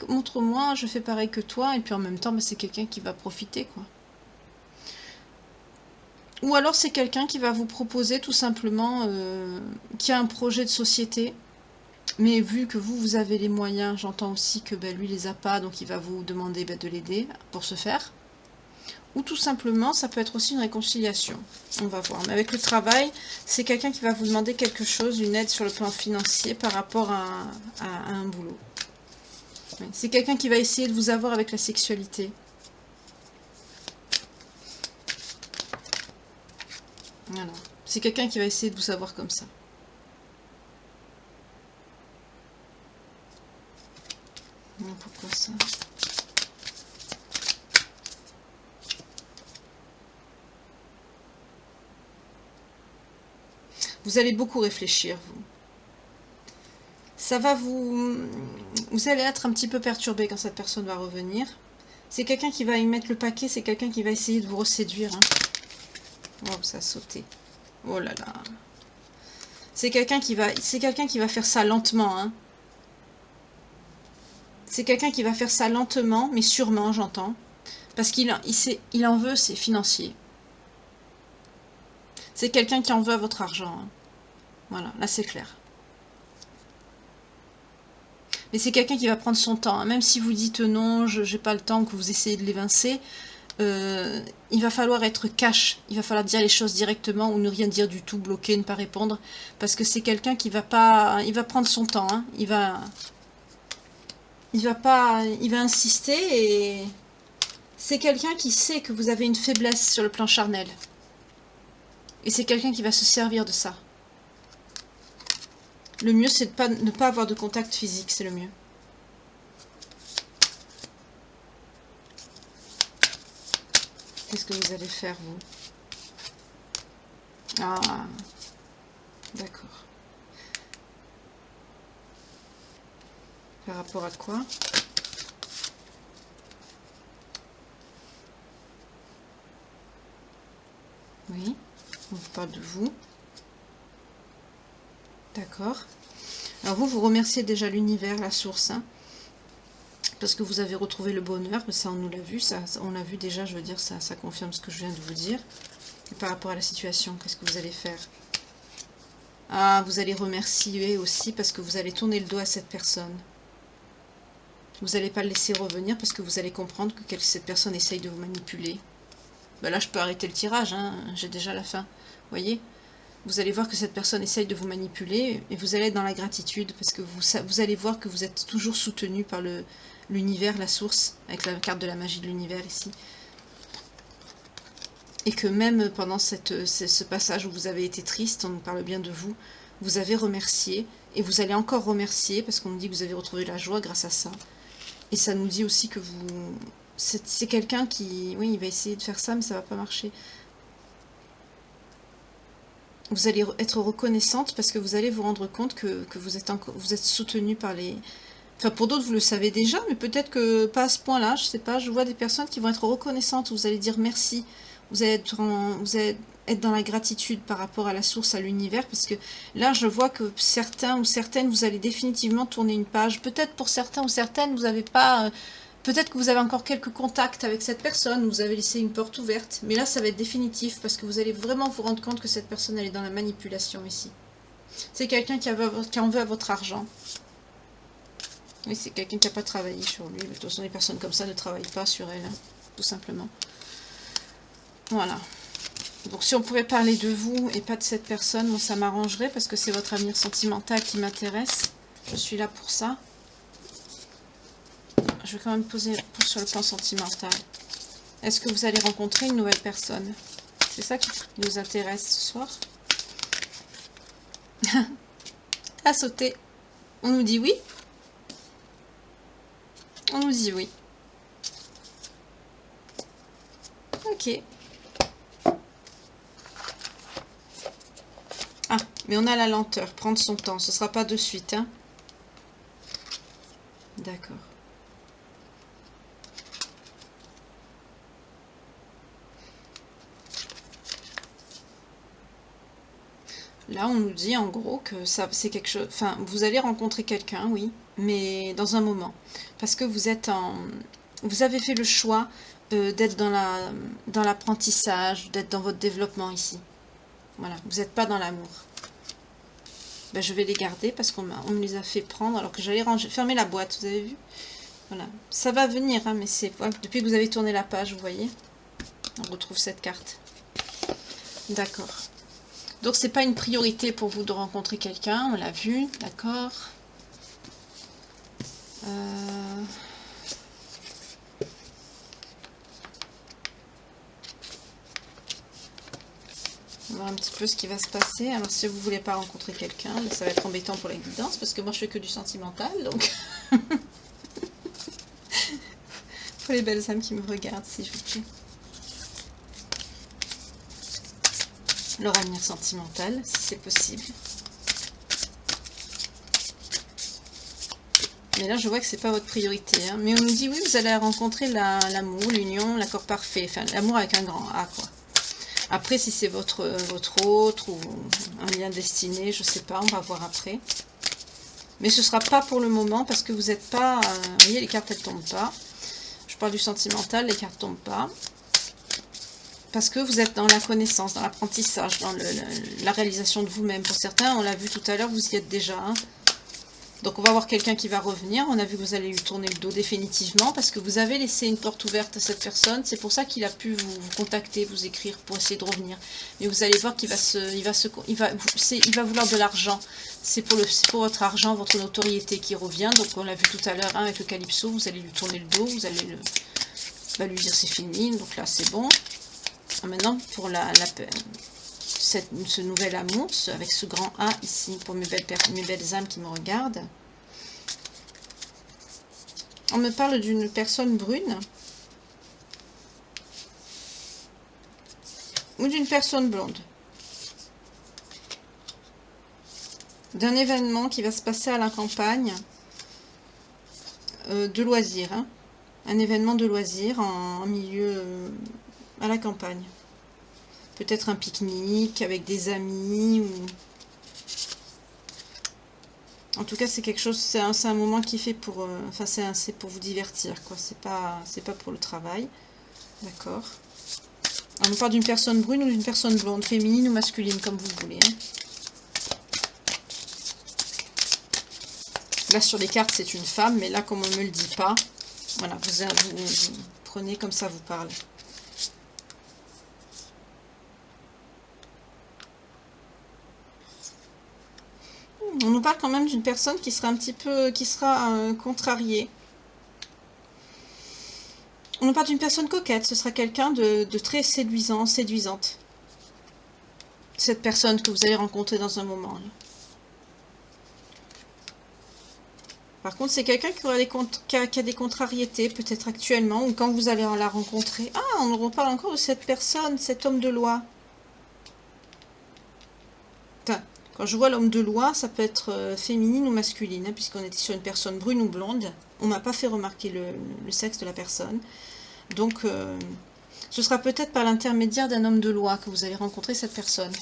montre-moi, je fais pareil que toi, et puis en même temps, c'est quelqu'un qui va profiter, quoi. Ou alors c'est quelqu'un qui va vous proposer tout simplement, qui a un projet de société, mais vu que vous avez les moyens, j'entends aussi que lui les a pas, donc il va vous demander de l'aider pour ce faire. Ou tout simplement, ça peut être aussi une réconciliation. On va voir. Mais avec le travail, c'est quelqu'un qui va vous demander quelque chose, une aide sur le plan financier par rapport à un boulot. Oui. C'est quelqu'un qui va essayer de vous avoir avec la sexualité. Voilà. C'est quelqu'un qui va essayer de vous avoir comme ça. Pourquoi ça ? Vous allez beaucoup réfléchir, vous. Ça va vous allez être un petit peu perturbé quand cette personne va revenir. C'est quelqu'un qui va y mettre le paquet, c'est quelqu'un qui va essayer de vous reséduire. Hein. Oh, ça a sauté. Oh là là. C'est quelqu'un qui va faire ça lentement. Hein. C'est quelqu'un qui va faire ça lentement, mais sûrement, j'entends. Parce qu'il en veut, c'est financier. C'est quelqu'un qui en veut à votre argent. Hein. Voilà, là c'est clair. Mais c'est quelqu'un qui va prendre son temps. Hein. Même si vous dites non, j'ai pas le temps, que vous essayez de l'évincer, il va falloir être cash. Il va falloir dire les choses directement ou ne rien dire du tout, bloquer, ne pas répondre. Parce que c'est quelqu'un qui va pas... Il va prendre son temps. Hein. Il va insister et... C'est quelqu'un qui sait que vous avez une faiblesse sur le plan charnel. Et c'est quelqu'un qui va se servir de ça. Le mieux, c'est de ne pas avoir de contact physique, c'est le mieux. Qu'est-ce que vous allez faire, vous? Ah, d'accord. Par rapport à quoi? Oui, on vous parle de vous. D'accord. Alors vous remerciez déjà l'univers, la source, hein, parce que vous avez retrouvé le bonheur, mais ça on nous l'a vu, on l'a vu déjà, je veux dire, ça confirme ce que je viens de vous dire. Et par rapport à la situation, qu'est-ce que vous allez faire? Ah, vous allez remercier aussi parce que vous allez tourner le dos à cette personne. Vous n'allez pas le laisser revenir parce que vous allez comprendre que cette personne essaye de vous manipuler. Ben là, je peux arrêter le tirage, hein, j'ai déjà la fin. Vous voyez? Vous allez voir que cette personne essaye de vous manipuler et vous allez être dans la gratitude parce que vous allez voir que vous êtes toujours soutenu par l'univers, la source, avec la carte de la magie de l'univers ici. Et que même pendant ce passage où vous avez été triste, on nous parle bien de vous, vous avez remercié et vous allez encore remercier parce qu'on nous dit que vous avez retrouvé la joie grâce à ça. Et ça nous dit aussi que c'est quelqu'un qui, oui, il va essayer de faire ça mais ça va pas marcher. vous allez être reconnaissante parce que vous allez vous rendre compte que vous êtes soutenu par les... Enfin, pour d'autres, vous le savez déjà, mais peut-être que pas à ce point-là, je sais pas. Je vois des personnes qui vont être reconnaissantes, vous allez dire merci. Vous allez être dans la gratitude par rapport à la source, à l'univers, parce que là, je vois que certains ou certaines, vous allez définitivement tourner une page. Peut-être pour certains ou certaines, vous n'avez pas... peut-être que vous avez encore quelques contacts avec cette personne, vous avez laissé une porte ouverte, mais là, ça va être définitif, parce que vous allez vraiment vous rendre compte que cette personne, elle est dans la manipulation ici. C'est quelqu'un qui en veut à votre argent. Oui, c'est quelqu'un qui n'a pas travaillé sur lui. De toute façon, les personnes comme ça ne travaillent pas sur elle, hein, tout simplement. Voilà. Donc si on pourrait parler de vous et pas de cette personne, moi ça m'arrangerait parce que c'est votre avenir sentimental qui m'intéresse. Je suis là pour ça. Je vais quand même poser sur le plan sentimental. Est-ce que vous allez rencontrer une nouvelle personne? C'est ça qui nous intéresse ce soir. À sauter. On nous dit oui. On nous dit oui. Ok. Ah, mais on a la lenteur. Prendre son temps. Ce sera pas de suite, hein. D'accord. Là, on nous dit en gros que ça, c'est quelque chose. Enfin, vous allez rencontrer quelqu'un, oui, mais dans un moment, parce que vous avez fait le choix d'être dans l'apprentissage, d'être dans votre développement ici. Voilà, vous n'êtes pas dans l'amour. Ben, je vais les garder parce on me les a fait prendre alors que j'allais fermer la boîte. Vous avez vu? Voilà, ça va venir, hein, mais c'est voilà, depuis que vous avez tourné la page, vous voyez, on retrouve cette carte. D'accord. Donc c'est pas une priorité pour vous de rencontrer quelqu'un, on l'a vu, d'accord. On va voir un petit peu ce qui va se passer. Alors si vous voulez pas rencontrer quelqu'un, ça va être embêtant pour la guidance parce que moi je fais que du sentimental, donc pour les belles âmes qui me regardent, s'il vous plaît. Leur avenir sentimental, si c'est possible. Mais là, je vois que c'est pas votre priorité. Hein. Mais on nous dit, oui, vous allez rencontrer l'amour, l'union, l'accord parfait. Enfin, l'amour avec un grand A, quoi. Après, si c'est votre autre ou un lien destiné, je sais pas, on va voir après. Mais ce sera pas pour le moment parce que vous n'êtes pas... vous voyez, les cartes, elles tombent pas. Je parle du sentimental, les cartes tombent pas. Parce que vous êtes dans la connaissance, dans l'apprentissage, dans la réalisation de vous-même. Pour certains, on l'a vu tout à l'heure, vous y êtes déjà. Hein. Donc on va voir quelqu'un qui va revenir. On a vu que vous allez lui tourner le dos définitivement parce que vous avez laissé une porte ouverte à cette personne. C'est pour ça qu'il a pu vous contacter, vous écrire pour essayer de revenir. Mais vous allez voir qu'il va vouloir de l'argent. C'est pour votre argent, votre notoriété qui revient. Donc on l'a vu tout à l'heure hein, avec le Calypso. Vous allez lui tourner le dos, vous allez lui dire c'est fini. Donc là c'est bon. Maintenant, pour ce nouvel amour, avec ce grand A ici, pour mes belles âmes qui me regardent, on me parle d'une personne brune ou d'une personne blonde. D'un événement qui va se passer à la campagne de loisirs. Hein. Un événement de loisirs en milieu... à la campagne. Peut-être un pique-nique avec des amis ou... En tout cas, c'est quelque chose, c'est un moment qui fait pour... enfin, c'est pour vous divertir, quoi. C'est pas pour le travail. D'accord. On parle d'une personne brune ou d'une personne blonde, féminine ou masculine, comme vous voulez. Hein. Là, sur les cartes, c'est une femme, mais là, comme on ne me le dit pas, voilà, vous prenez comme ça vous parle. On nous parle quand même d'une personne qui sera un petit peu, contrariée. On nous parle d'une personne coquette, ce sera quelqu'un de très séduisant, séduisante. Cette personne que vous allez rencontrer dans un moment. Par contre, c'est quelqu'un qui a des contrariétés, peut-être actuellement, ou quand vous allez la rencontrer. Ah, on nous reparle encore de cette personne, cet homme de loi. Quand je vois l'homme de loi, ça peut être féminine ou masculine, hein, puisqu'on était sur une personne brune ou blonde. On m'a pas fait remarquer le sexe de la personne. Donc, ce sera peut-être par l'intermédiaire d'un homme de loi que vous allez rencontrer cette personne.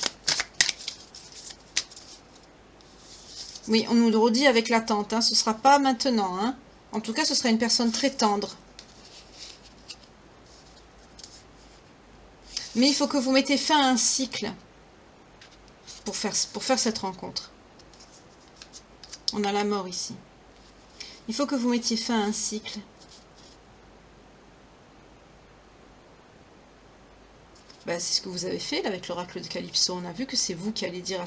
Oui, on nous le redit avec l'attente, hein, ce ne sera pas maintenant. Hein. En tout cas, ce sera une personne très tendre. Mais il faut que vous mettez fin à un cycle pour faire cette rencontre. On a la mort ici. Il faut que vous mettiez fin à un cycle. Ben, c'est ce que vous avez fait là, avec l'oracle de Calypso. On a vu que c'est vous qui allez dire à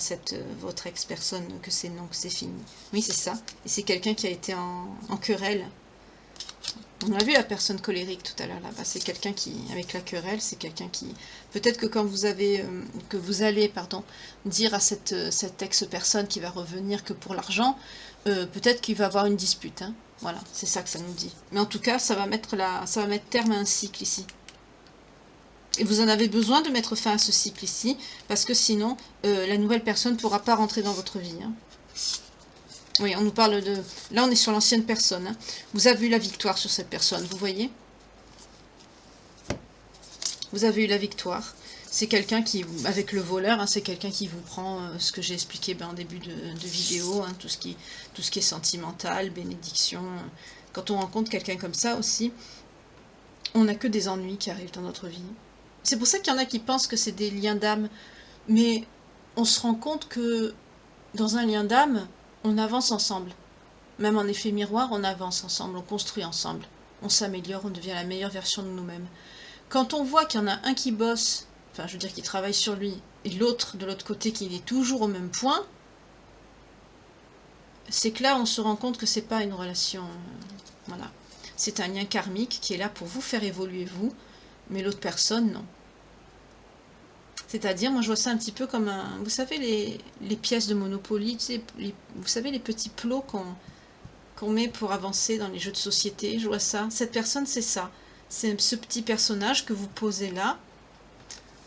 votre ex-personne que c'est non, que c'est fini. Oui, c'est ça. Et c'est quelqu'un qui a été en querelle. On a vu la personne colérique tout à l'heure là-bas. C'est quelqu'un qui, avec la querelle, c'est quelqu'un qui... Peut-être que quand vous allez dire à cette ex-personne qui va revenir que pour l'argent, peut-être qu'il va avoir une dispute. Hein. Voilà, c'est ça que ça nous dit. Mais en tout cas, ça va mettre terme à un cycle ici. Et vous en avez besoin de mettre fin à ce cycle ici, parce que sinon, la nouvelle personne ne pourra pas rentrer dans votre vie. Hein. Oui, on nous parle de... Là, on est sur l'ancienne personne. Hein. Vous avez eu la victoire sur cette personne, vous voyez? Vous avez eu la victoire. C'est quelqu'un qui, avec le voleur, hein, c'est quelqu'un qui vous prend ce que j'ai expliqué en début de vidéo, hein, tout ce qui est sentimental, bénédiction. Quand on rencontre quelqu'un comme ça aussi, on n'a que des ennuis qui arrivent dans notre vie. C'est pour ça qu'il y en a qui pensent que c'est des liens d'âme. Mais on se rend compte que dans un lien d'âme, on avance ensemble. Même en effet miroir, on avance ensemble, on construit ensemble. On s'améliore, on devient la meilleure version de nous-mêmes. Quand on voit qu'il y en a un qui bosse, enfin je veux dire qui travaille sur lui, et l'autre de l'autre côté qui est toujours au même point, c'est que là on se rend compte que c'est pas une relation... voilà. C'est un lien karmique qui est là pour vous faire évoluer vous, mais l'autre personne, non. C'est-à-dire, moi je vois ça un petit peu comme un... Vous savez, les pièces de Monopoly, tu sais, vous savez les petits plots qu'on met pour avancer dans les jeux de société, je vois ça. Cette personne, c'est ça. C'est ce petit personnage que vous posez là.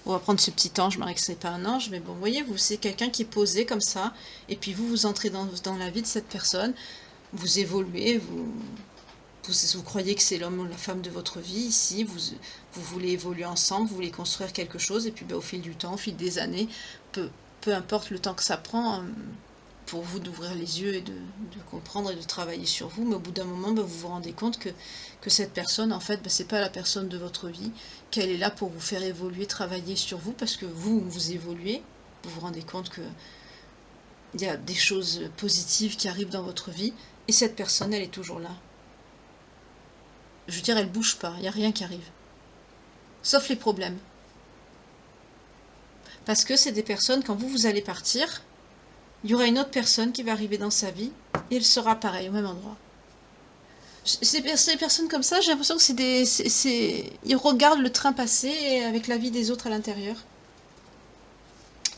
On va prendre ce petit ange, je m'arrête que ce n'est pas un ange, mais bon, vous voyez, c'est quelqu'un qui est posé comme ça, et puis vous entrez dans la vie de cette personne, vous évoluez, vous croyez que c'est l'homme ou la femme de votre vie ici, vous voulez évoluer ensemble, vous voulez construire quelque chose, et puis au fil du temps, au fil des années, peu importe le temps que ça prend pour vous d'ouvrir les yeux et de comprendre et de travailler sur vous, mais au bout d'un moment, vous vous rendez compte que cette personne, en fait, c'est pas la personne de votre vie, qu'elle est là pour vous faire évoluer, travailler sur vous, parce que vous évoluez, vous vous rendez compte que il y a des choses positives qui arrivent dans votre vie, et cette personne, elle est toujours là. Je veux dire, elle bouge pas, il n'y a rien qui arrive. Sauf les problèmes. Parce que c'est des personnes, quand vous allez partir, il y aura une autre personne qui va arriver dans sa vie, et elle sera pareille, au même endroit. C'est des personnes comme ça, j'ai l'impression que ils regardent le train passer avec la vie des autres à l'intérieur.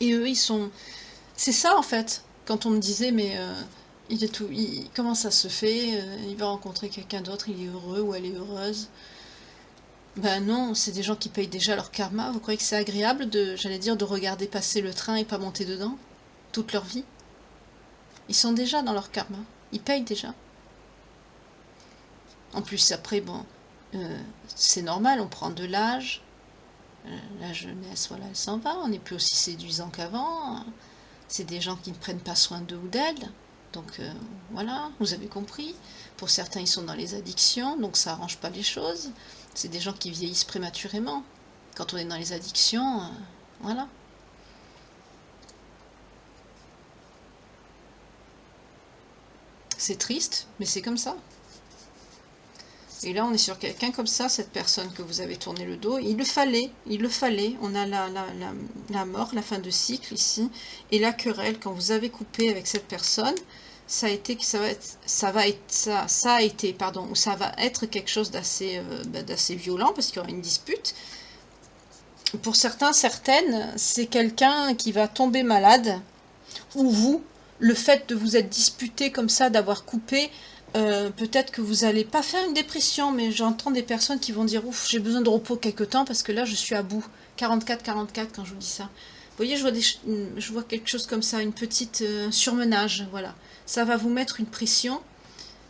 Et eux, ils sont... C'est ça, en fait, quand on me disait, mais... comment ça se fait? Il va rencontrer quelqu'un d'autre, il est heureux ou elle est heureuse. Ben non, c'est des gens qui payent déjà leur karma. Vous croyez que c'est agréable de regarder passer le train et pas monter dedans toute leur vie? Ils sont déjà dans leur karma, ils payent déjà. En plus, après, bon, c'est normal, on prend de l'âge, la jeunesse, voilà, elle s'en va, on n'est plus aussi séduisant qu'avant. C'est des gens qui ne prennent pas soin d'eux ou d'elles. Donc voilà, vous avez compris. Pour certains, ils sont dans les addictions, donc ça arrange pas les choses. C'est des gens qui vieillissent prématurément. Quand on est dans les addictions, voilà. C'est triste, mais c'est comme ça. Et là, on est sur quelqu'un comme ça, cette personne que vous avez tourné le dos. Il le fallait. On a la mort, la fin de cycle ici. Et la querelle, quand vous avez coupé avec cette personne, ça a été quelque chose d'assez violent, parce qu'il y aura une dispute. Pour certains, certaines, c'est quelqu'un qui va tomber malade, ou vous, le fait de vous être disputé comme ça, d'avoir coupé, peut-être que vous n'allez pas faire une dépression, mais j'entends des personnes qui vont dire « Ouf, j'ai besoin de repos quelque temps parce que là, je suis à bout. » 44 quand je vous dis ça. voyez, je vois quelque chose comme ça, une petite surmenage, voilà. Ça va vous mettre une pression,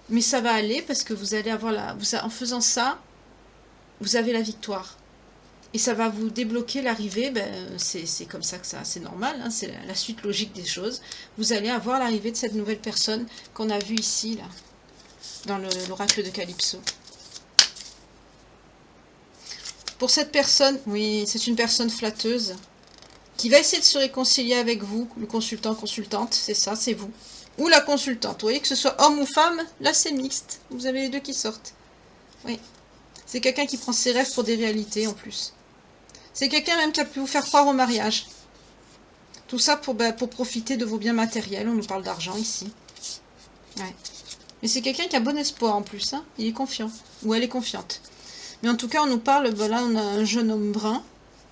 mais ça va aller parce que vous allez avoir en faisant ça, vous avez la victoire. Et ça va vous débloquer l'arrivée, ben, c'est comme ça que ça, c'est normal, hein, c'est la suite logique des choses. Vous allez avoir l'arrivée de cette nouvelle personne qu'on a vue ici, là, dans l'oracle de Calypso. Pour cette personne, oui, c'est une personne flatteuse qui va essayer de se réconcilier avec vous, le consultant, consultante, c'est ça, c'est vous. Ou la consultante, vous voyez, que ce soit homme ou femme, là c'est mixte, vous avez les deux qui sortent. Oui, c'est quelqu'un qui prend ses rêves pour des réalités en plus. C'est quelqu'un même qui a pu vous faire croire au mariage. Tout ça pour profiter de vos biens matériels, on nous parle d'argent ici. Ouais. Mais c'est quelqu'un qui a bon espoir en plus, hein. Il est confiant, ou elle est confiante. Mais en tout cas, on nous parle, là on a un jeune homme brun,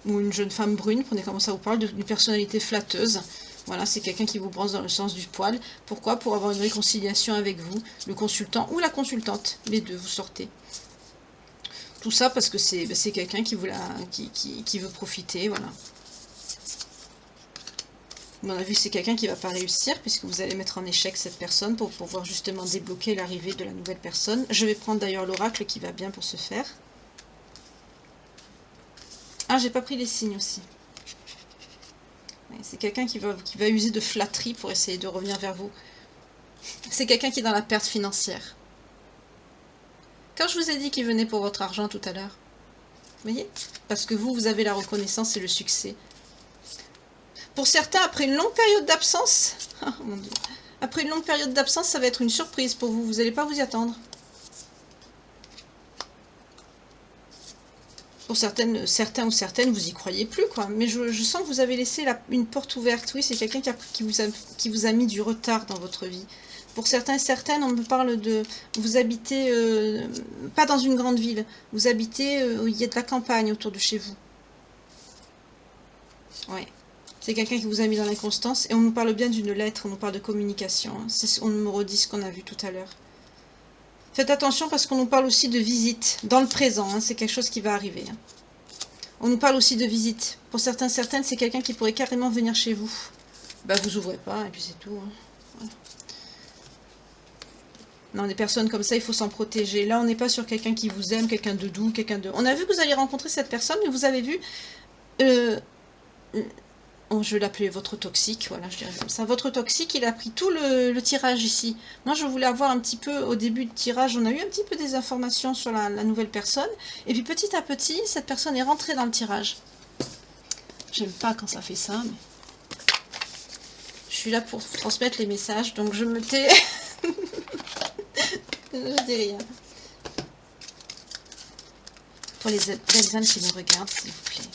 ou une jeune femme brune, prenez comment ça vous parle, d'une personnalité flatteuse. Voilà, c'est quelqu'un qui vous brosse dans le sens du poil. Pourquoi? Pour avoir une réconciliation avec vous, le consultant ou la consultante. Les deux, vous sortez. Tout ça parce que c'est quelqu'un qui veut profiter, voilà. À mon avis, c'est quelqu'un qui ne va pas réussir, puisque vous allez mettre en échec cette personne pour pouvoir justement débloquer l'arrivée de la nouvelle personne. Je vais prendre d'ailleurs l'oracle qui va bien pour ce faire. Ah, j'ai pas pris les signes aussi. C'est quelqu'un qui va user de flatterie pour essayer de revenir vers vous. C'est quelqu'un qui est dans la perte financière. Quand je vous ai dit qu'il venait pour votre argent tout à l'heure, vous voyez? Parce que vous avez la reconnaissance et le succès. Pour certains, après une longue période d'absence, oh mon Dieu, après une longue période d'absence, ça va être une surprise pour vous. Vous n'allez pas vous y attendre. Pour certains ou certaines, vous y croyez plus, quoi. Mais je sens que vous avez laissé une porte ouverte. Oui, c'est quelqu'un qui vous a mis du retard dans votre vie. Pour certains et certaines, on me parle de... Vous habitez pas dans une grande ville. Vous habitez où il y a de la campagne autour de chez vous. Oui. C'est quelqu'un qui vous a mis dans l'inconstance. Et on nous parle bien d'une lettre, on nous parle de communication. On me redit ce qu'on a vu tout à l'heure. Faites attention parce qu'on nous parle aussi de visite dans le présent. Hein, c'est quelque chose qui va arriver. Hein. On nous parle aussi de visite. Pour certains, certaines, c'est quelqu'un qui pourrait carrément venir chez vous. Bah, vous ouvrez pas et puis c'est tout. Hein. Voilà. Non, des personnes comme ça, il faut s'en protéger. Là, on n'est pas sur quelqu'un qui vous aime, quelqu'un de doux, quelqu'un de... On a vu que vous alliez rencontrer cette personne, mais vous avez vu... je vais l'appeler votre toxique, voilà, je dirais comme ça. Votre toxique, il a pris tout le tirage ici. Moi, je voulais avoir un petit peu, au début de tirage, on a eu un petit peu des informations sur la nouvelle personne. Et puis, petit à petit, cette personne est rentrée dans le tirage. J'aime pas quand ça fait ça, mais... Je suis là pour transmettre les messages, donc je me tais. Je dis rien. Pour les belles âmes qui nous regardent, s'il vous plaît.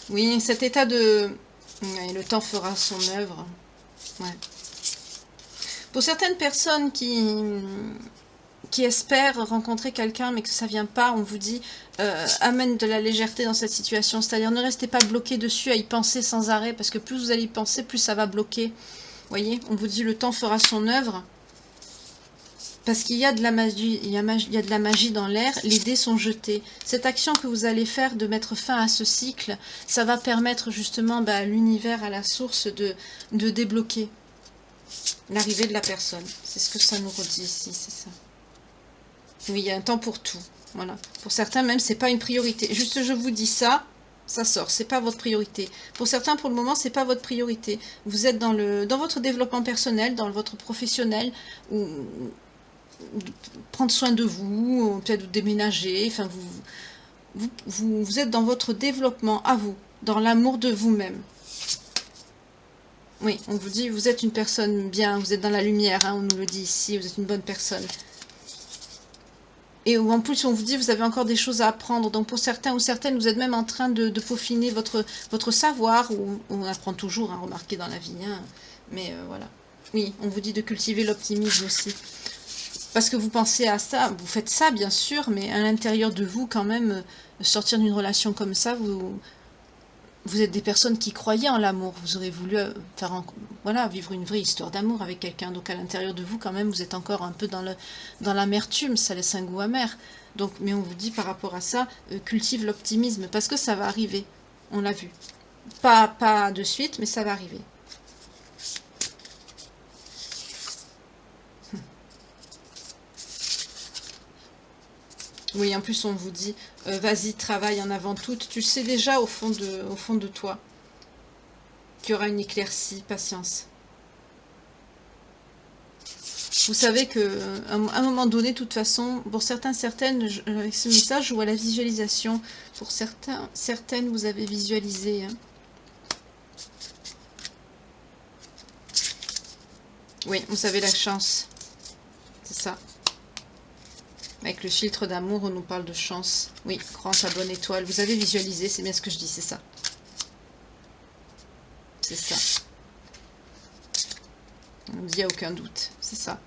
Oui, cet état de... Ouais, le temps fera son œuvre. Ouais. Pour certaines personnes qui espèrent rencontrer quelqu'un, mais que ça vient pas, on vous dit, amène de la légèreté dans cette situation. C'est-à-dire, ne restez pas bloqué dessus à y penser sans arrêt, parce que plus vous allez y penser, plus ça va bloquer. Vous voyez, on vous dit, le temps fera son œuvre. Parce qu'il y a de la magie, il y a de la magie dans l'air, les dés sont jetés. Cette action que vous allez faire de mettre fin à ce cycle, ça va permettre justement à l'univers, à la source de débloquer l'arrivée de la personne. C'est ce que ça nous redit ici, c'est ça. Oui, il y a un temps pour tout. Voilà. Pour certains même, c'est pas une priorité. Juste je vous dis ça, ça sort, c'est pas votre priorité. Pour certains, pour le moment, c'est pas votre priorité. Vous êtes dans votre développement personnel, dans votre professionnel, ou prendre soin de vous, peut-être déménager, enfin vous êtes dans votre développement à vous, dans l'amour de vous-même. Oui, on vous dit, vous êtes une personne bien, vous êtes dans la lumière, hein, on nous le dit ici, vous êtes une bonne personne. Et en plus, on vous dit, vous avez encore des choses à apprendre. Donc pour certains ou certaines, vous êtes même en train de peaufiner votre savoir, ou on apprend toujours, hein, remarquez dans la vie, hein, mais voilà. Oui, on vous dit de cultiver l'optimisme aussi. Parce que vous pensez à ça, vous faites ça bien sûr, mais à l'intérieur de vous quand même, sortir d'une relation comme ça, vous êtes des personnes qui croyaient en l'amour. Vous aurez voulu voilà, vivre une vraie histoire d'amour avec quelqu'un. Donc à l'intérieur de vous, quand même, vous êtes encore un peu dans l'amertume. Ça laisse un goût amer. Donc, mais on vous dit par rapport à ça, cultive l'optimisme. Parce que ça va arriver. On l'a vu. Pas de suite, mais ça va arriver. Oui, en plus on vous dit, vas-y, travaille en avant toute. Tu le sais déjà au fond de toi qu'il y aura une éclaircie, patience. Vous savez que à un moment donné, de toute façon, pour certaines, avec ce message, je vois la visualisation. Pour certaines, vous avez visualisé. Hein. Oui, vous avez la chance. C'est ça. Avec le filtre d'amour, on nous parle de chance. Oui, grand ta bonne étoile. Vous avez visualisé, c'est bien ce que je dis, c'est ça. C'est ça. Il n'y a aucun doute, c'est ça.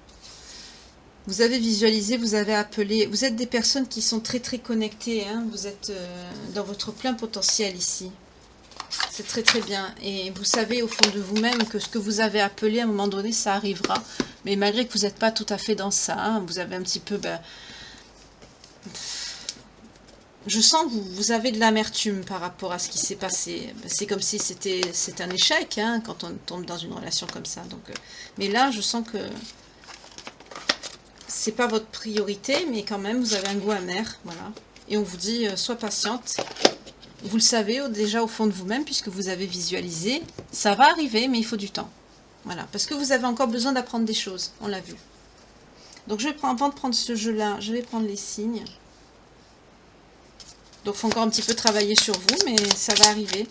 Vous avez visualisé, vous avez appelé. Vous êtes des personnes qui sont très très connectées. Hein. Vous êtes dans votre plein potentiel ici. C'est très très bien. Et vous savez au fond de vous-même que ce que vous avez appelé, à un moment donné, ça arrivera. Mais malgré que vous n'êtes pas tout à fait dans ça, hein, vous avez un petit peu... je sens que vous avez de l'amertume par rapport à ce qui s'est passé. C'est comme si c'était un échec hein, quand on tombe dans une relation comme ça. Donc, mais là, je sens que c'est pas votre priorité, mais quand même, vous avez un goût amer. Voilà. Et on vous dit, sois patiente. Vous le savez déjà au fond de vous-même, puisque vous avez visualisé. Ça va arriver, mais il faut du temps. Voilà. Parce que vous avez encore besoin d'apprendre des choses. On l'a vu. Donc, avant de prendre ce jeu-là, je vais prendre les signes. Donc, il faut encore un petit peu travailler sur vous, mais ça va arriver.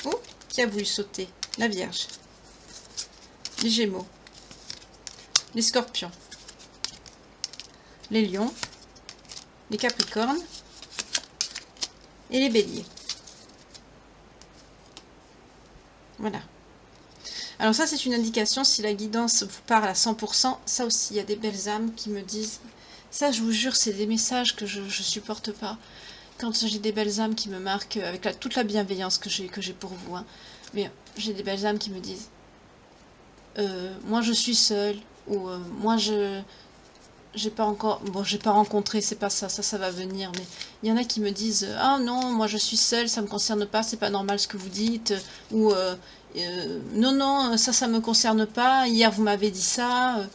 Oh, qui a voulu sauter? La Vierge. Les Gémeaux. Les Scorpions. Les Lions. Les Capricornes. Et les Béliers. Voilà. Alors ça, c'est une indication si la guidance vous parle à 100%. Ça aussi, il y a des belles âmes qui me disent... Ça, je vous jure, c'est des messages que je supporte pas. Quand j'ai des belles âmes qui me marquent avec toute la bienveillance que j'ai pour vous. Hein. Mais j'ai des belles âmes qui me disent moi, je suis seule. Ou moi, j'ai pas encore... Bon, j'ai pas rencontré, c'est pas ça. Ça va venir. Mais il y en a qui me disent ah non, moi, je suis seule, ça me concerne pas, c'est pas normal ce que vous dites. Ou non, ça me concerne pas. Hier, vous m'avez dit ça.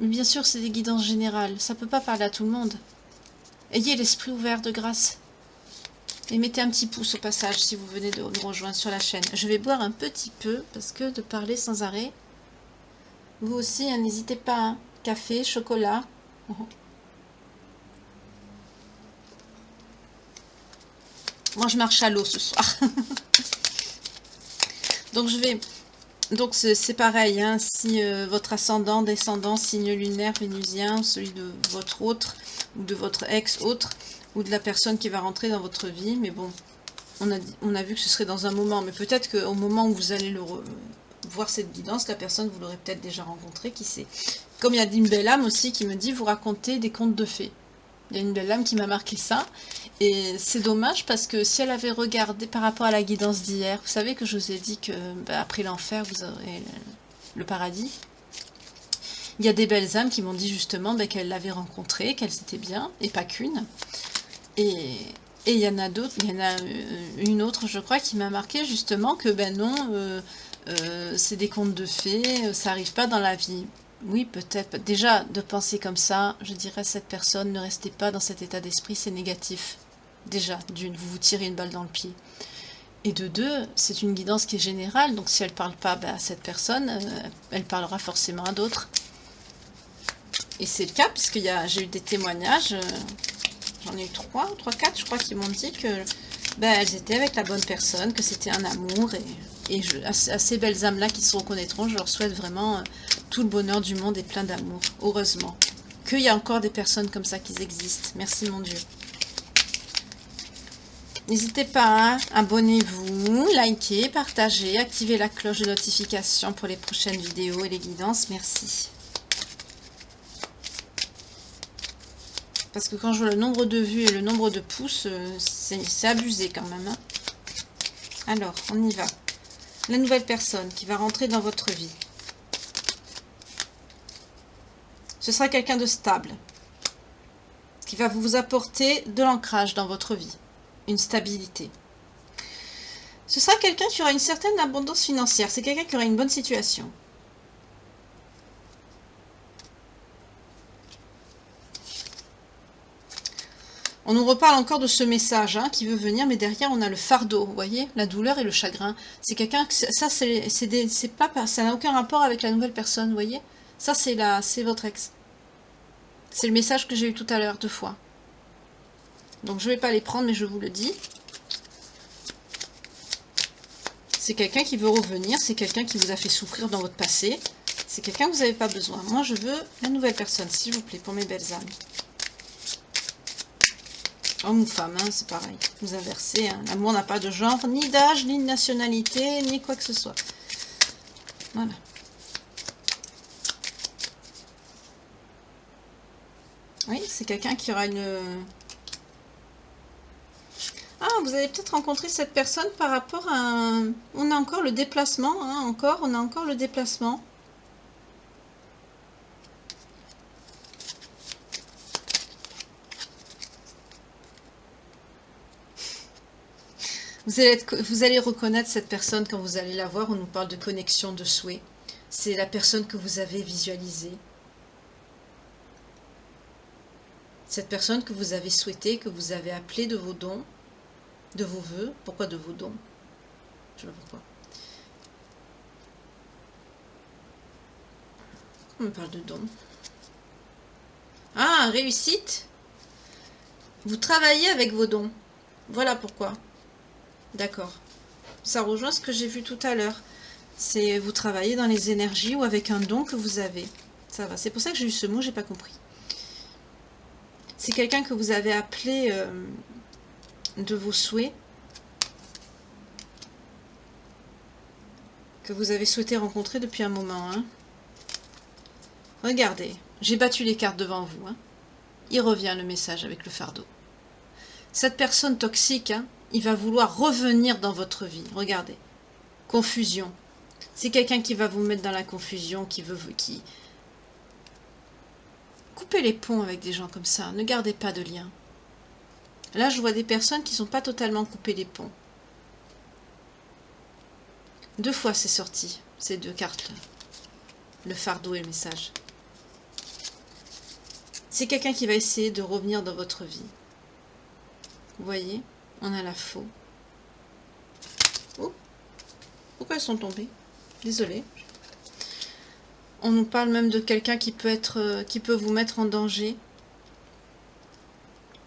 Mais bien sûr, c'est des guidances générales. Ça peut pas parler à tout le monde. Ayez l'esprit ouvert de grâce. Et mettez un petit pouce au passage si vous venez de nous rejoindre sur la chaîne. Je vais boire un petit peu parce que de parler sans arrêt. Vous aussi, hein, n'hésitez pas. Hein. Café, chocolat. Moi, je marche à l'eau ce soir. Donc, je vais... Donc c'est pareil, hein, si votre ascendant, descendant, signe lunaire, vénusien, celui de votre autre, ou de votre ex-autre, ou de la personne qui va rentrer dans votre vie, mais bon, on a vu que ce serait dans un moment, mais peut-être qu'au moment où vous allez voir cette guidance, la personne, vous l'aurez peut-être déjà rencontrée, qui sait. Comme il y a une belle âme aussi qui me dit, vous racontez des contes de fées. Il y a une belle âme qui m'a marqué ça. Et c'est dommage parce que si elle avait regardé par rapport à la guidance d'hier, vous savez que je vous ai dit que après l'enfer, vous aurez le paradis. Il y a des belles âmes qui m'ont dit justement qu'elles l'avaient rencontrée, qu'elles étaient bien, et pas qu'une. Et il y en a d'autres, il y en a une autre, je crois, qui m'a marqué justement que non, c'est des contes de fées, ça n'arrive pas dans la vie. Oui, peut-être. Déjà, de penser comme ça, je dirais à cette personne, ne restez pas dans cet état d'esprit, c'est négatif. Déjà, d'une, vous vous tirez une balle dans le pied. Et de deux, c'est une guidance qui est générale, donc si elle ne parle pas à cette personne, elle parlera forcément à d'autres. Et c'est le cas, puisque j'ai eu des témoignages, j'en ai eu 4, je crois, qui m'ont dit que elles étaient avec la bonne personne, que c'était un amour, et à ces belles âmes-là qui se reconnaîtront, je leur souhaite vraiment tout le bonheur du monde et plein d'amour, heureusement. Qu'il y a encore des personnes comme ça qui existent. Merci mon Dieu. N'hésitez pas, abonnez-vous, likez, partagez, activez la cloche de notification pour les prochaines vidéos et les guidances. Merci. Parce que quand je vois le nombre de vues et le nombre de pouces, c'est abusé quand même. Hein. Alors, on y va. La nouvelle personne qui va rentrer dans votre vie. Ce sera quelqu'un de stable. Qui va vous apporter de l'ancrage dans votre vie. Une stabilité. Ce sera quelqu'un qui aura une certaine abondance financière. C'est quelqu'un qui aura une bonne situation. On nous reparle encore de ce message hein, qui veut venir, mais derrière on a le fardeau, vous voyez, la douleur et le chagrin. C'est quelqu'un, ça n'a aucun rapport avec la nouvelle personne, vous voyez. Ça c'est votre ex. C'est le message que j'ai eu tout à l'heure 2 fois. Donc je ne vais pas les prendre, mais je vous le dis. C'est quelqu'un qui veut revenir, c'est quelqu'un qui vous a fait souffrir dans votre passé. C'est quelqu'un que vous n'avez pas besoin. Moi je veux la nouvelle personne, s'il vous plaît, pour mes belles âmes. Homme ou femme, hein, c'est pareil. Vous inversez. Hein. L'amour n'a pas de genre, ni d'âge, ni de nationalité, ni quoi que ce soit. Voilà. Oui, c'est quelqu'un qui aura une... Ah, vous allez peut-être rencontrer cette personne par rapport à... On a encore le déplacement, hein, on a encore le déplacement. Vous allez reconnaître cette personne quand vous allez la voir. On nous parle de connexion, de souhait. C'est la personne que vous avez visualisée. Cette personne que vous avez souhaitée, que vous avez appelée de vos dons, de vos vœux. Pourquoi de vos dons? Je sais pas pourquoi. On me parle de dons. Ah, réussite. Vous travaillez avec vos dons. Voilà pourquoi. D'accord. Ça rejoint ce que j'ai vu tout à l'heure. C'est vous travaillez dans les énergies ou avec un don que vous avez. Ça va. C'est pour ça que j'ai eu ce mot, j'ai pas compris. C'est quelqu'un que vous avez appelé de vos souhaits. Que vous avez souhaité rencontrer depuis un moment. Hein. Regardez. J'ai battu les cartes devant vous. Hein. Il revient le message avec le fardeau. Cette personne toxique, hein, il va vouloir revenir dans votre vie. Regardez. Confusion. C'est quelqu'un qui va vous mettre dans la confusion, qui... Coupez les ponts avec des gens comme ça. Ne gardez pas de lien. Là, je vois des personnes qui ne sont pas totalement coupées les ponts. 2 fois c'est sorti, ces 2 cartes-là. Le fardeau et le message. C'est quelqu'un qui va essayer de revenir dans votre vie. Vous voyez, on a la faux. Oh, pourquoi elles sont tombées? Désolée. On nous parle même de quelqu'un qui peut vous mettre en danger.